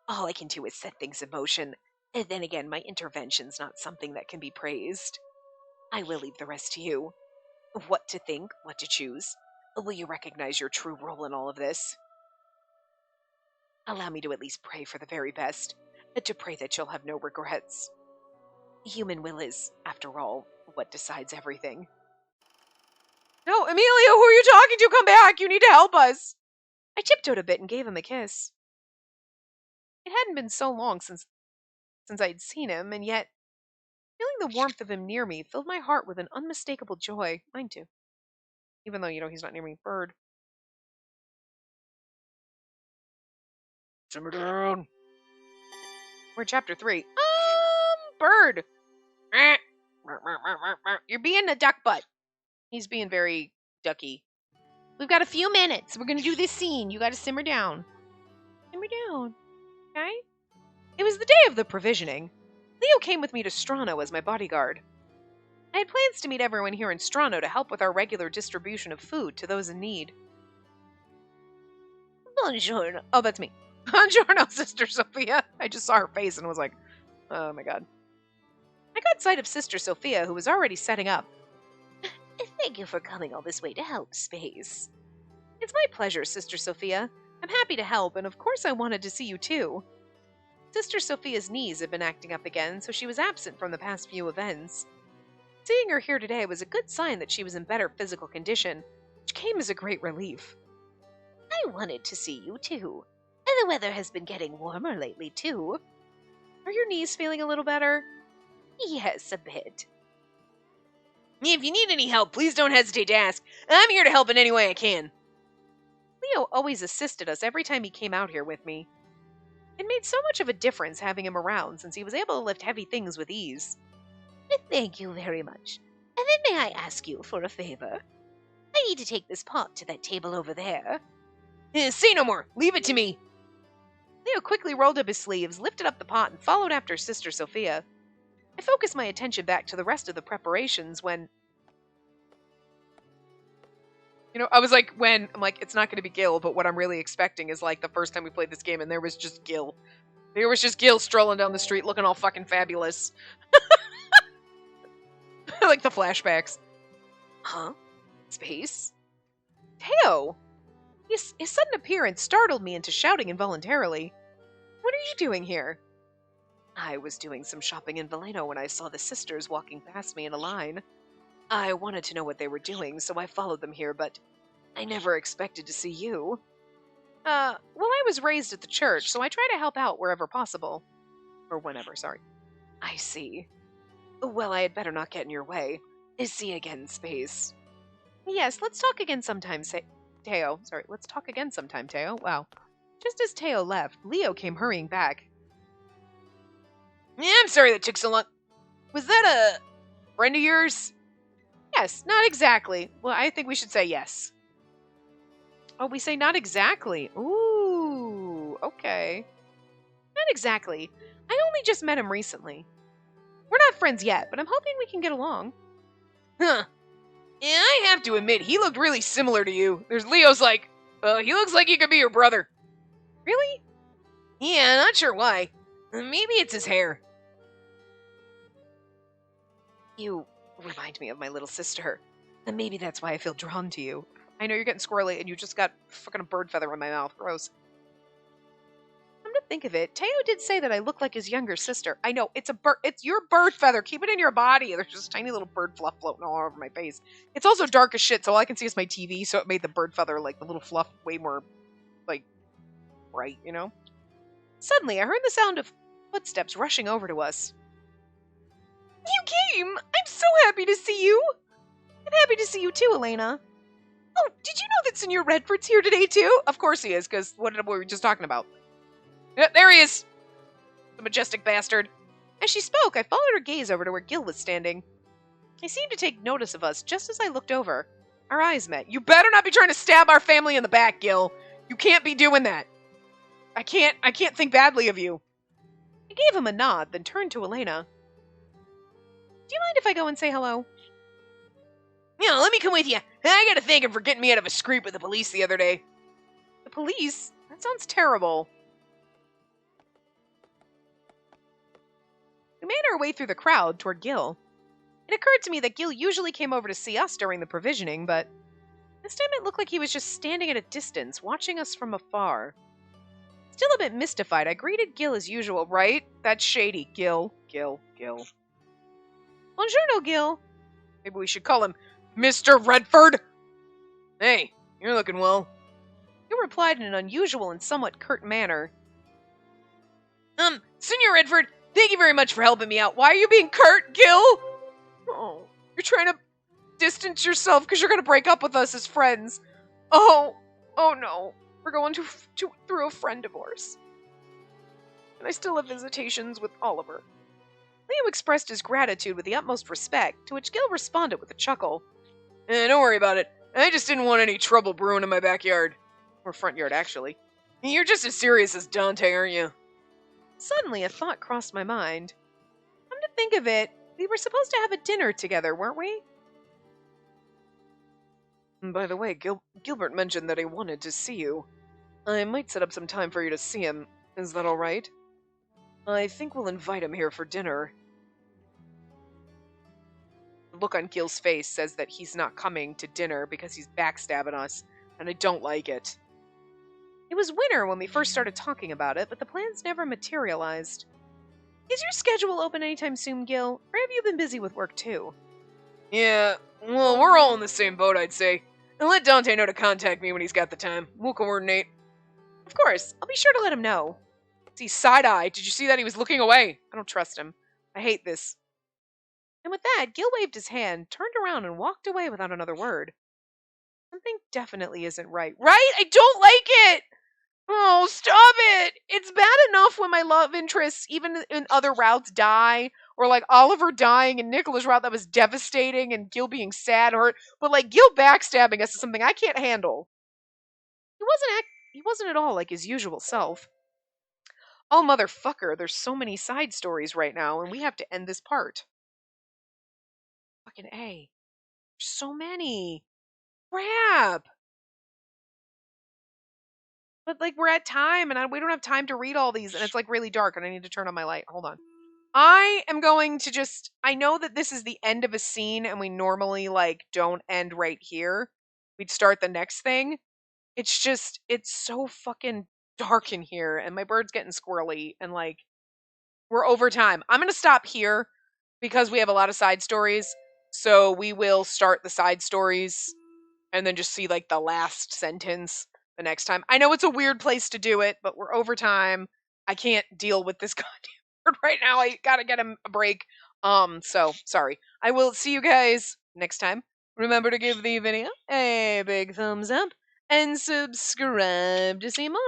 All I can do is set things in motion. And then again, my intervention's not something that can be praised. I will leave the rest to you. What to think, what to choose. Will you recognize your true role in all of this? Allow me to at least pray for the very best, and to pray that you'll have no regrets. Human will is, after all, what decides everything. No, Emilio, who are you talking to? Come back! You need to help us! I tiptoed a bit and gave him a kiss. It hadn't been so long since I'd seen him, and yet feeling the warmth of him near me filled my heart with an unmistakable joy. Mine too. Even though, he's not near me. Bird. Simmer down. We're in chapter 3. Bird. You're being a duck butt. He's being very ducky. We've got a few minutes. We're going to do this scene. You got to simmer down. Simmer down. Okay? It was the day of the provisioning. Leo came with me to Strano as my bodyguard. I had plans to meet everyone here in Strano to help with our regular distribution of food to those in need. Buongiorno. Oh, that's me. Buongiorno, Sister Sophia. I just saw her face and was like, oh my god. I got sight of Sister Sophia, who was already setting up. Thank you for coming all this way to help, Space. It's my pleasure, Sister Sophia. I'm happy to help, and of course I wanted to see you too. Sister Sophia's knees had been acting up again, so she was absent from the past few events. Seeing her here today was a good sign that she was in better physical condition, which came as a great relief. I wanted to see you too, and the weather has been getting warmer lately too. Are your knees feeling a little better? Yes, a bit. If you need any help, please don't hesitate to ask. I'm here to help in any way I can. Leo always assisted us every time he came out here with me. It made so much of a difference having him around, since he was able to lift heavy things with ease. Thank you very much. And then may I ask you for a favor? I need to take this pot to that table over there. Say no more. Leave it to me. Leo quickly rolled up his sleeves, lifted up the pot, and followed after Sister Sophia. I focused my attention back to the rest of the preparations when... I was like, I'm like, it's not going to be Gil, but what I'm really expecting is like the first time we played this game and there was just Gil. There was just Gil strolling down the street looking all fucking fabulous. I like the flashbacks. Huh? Space? Teo! His sudden appearance startled me into shouting involuntarily. What are you doing here? I was doing some shopping in Valeno when I saw the sisters walking past me in a line. I wanted to know what they were doing, so I followed them here, but I never expected to see you. Well, I was raised at the church, so I try to help out wherever possible. Or whenever, sorry. I see. Well, I had better not get in your way. See you again, Space. Yes, let's talk again sometime, Teo. Sorry, let's talk again sometime, Teo. Wow. Just as Teo left, Leo came hurrying back. Yeah, I'm sorry that took so long. Was that a friend of yours? Yes, not exactly. Well, I think we should say yes. Oh, we say not exactly. Ooh, okay. Not exactly. I only just met him recently. We're not friends yet, but I'm hoping we can get along. Huh. Yeah, I have to admit, he looked really similar to you. There's Leo's like, he looks like he could be your brother. Really? Yeah, not sure why. Maybe it's his hair. You remind me of my little sister, and maybe that's why I feel drawn to you. I know you're getting squirrely, and you just got fucking a bird feather in my mouth. Gross. Come to think of it, Teo did say that I look like his younger sister. I know, it's your bird feather. Keep it in your body. There's just tiny little bird fluff floating all over my face. It's also dark as shit, so all I can see is my TV, so it made the bird feather, like, the little fluff way more, like, bright, Suddenly, I heard the sound of footsteps rushing over to us. You came! I'm so happy to see you! I'm happy to see you too, Elena. Oh, did you know that Senor Redford's here today too? Of course he is, because what were we just talking about? Yeah, there he is! The majestic bastard. As she spoke, I followed her gaze over to where Gil was standing. He seemed to take notice of us just as I looked over. Our eyes met. You better not be trying to stab our family in the back, Gil. You can't be doing that. I can't think badly of you. I gave him a nod, then turned to Elena. Do you mind if I go and say hello? Yeah, let me come with you. I gotta thank him for getting me out of a scrape with the police the other day. The police? That sounds terrible. We made our way through the crowd toward Gil. It occurred to me that Gil usually came over to see us during the provisioning, but this time it looked like he was just standing at a distance, watching us from afar. Still a bit mystified, I greeted Gil as usual. Right? That's shady. Gil. Buongiorno, Gil. Maybe we should call him Mr. Redford. Hey, you're looking well. Gil replied in an unusual and somewhat curt manner. Senor Redford, thank you very much for helping me out. Why are you being curt, Gil? Oh, you're trying to distance yourself because you're going to break up with us as friends. Oh no. We're going through a friend divorce. And I still have visitations with Oliver. Leo expressed his gratitude with the utmost respect, to which Gil responded with a chuckle. Don't worry about it. I just didn't want any trouble brewing in my backyard. Or front yard, actually. You're just as serious as Dante, aren't you? Suddenly, a thought crossed my mind. Come to think of it, we were supposed to have a dinner together, weren't we? And by the way, Gilbert mentioned that he wanted to see you. I might set up some time for you to see him. Is that all right? I think we'll invite him here for dinner. The look on Gil's face says that he's not coming to dinner because he's backstabbing us, and I don't like it. It was winter when we first started talking about it, but the plans never materialized. Is your schedule open anytime soon, Gil? Or have you been busy with work too? Yeah, well, we're all in the same boat, I'd say. And let Dante know to contact me when he's got the time. We'll coordinate. Of course, I'll be sure to let him know. See, side-eye. Did you see that? He was looking away. I don't trust him. I hate this. And with that, Gil waved his hand, turned around, and walked away without another word. Something definitely isn't right. Right? I don't like it! Oh, stop it! It's bad enough when my love interests, even in other routes, die. Or like Oliver dying and Nicola's route that was devastating and Gil being sad, hurt. But like Gil backstabbing us is something I can't handle. He wasn't at all like his usual self. Oh, motherfucker, there's so many side stories right now, and we have to end this part. Fucking A. There's so many. Crap. But, like, we're at time, and we don't have time to read all these, and it's, like, really dark, and I need to turn on my light. Hold on. I am going to just... I know that this is the end of a scene, and we normally, like, don't end right here. We'd start the next thing. It's just... It's so fucking dark in here, and my bird's getting squirrely, and, like... We're over time. I'm going to stop here, because we have a lot of side stories, so we will start the side stories, and then just see, like, the last sentence the next time. I know it's a weird place to do it, but we're over time. I can't deal with this goddamn bird right now. I gotta get him a break. So, sorry. I will see you guys next time. Remember to give the video a big thumbs up, and subscribe to see more.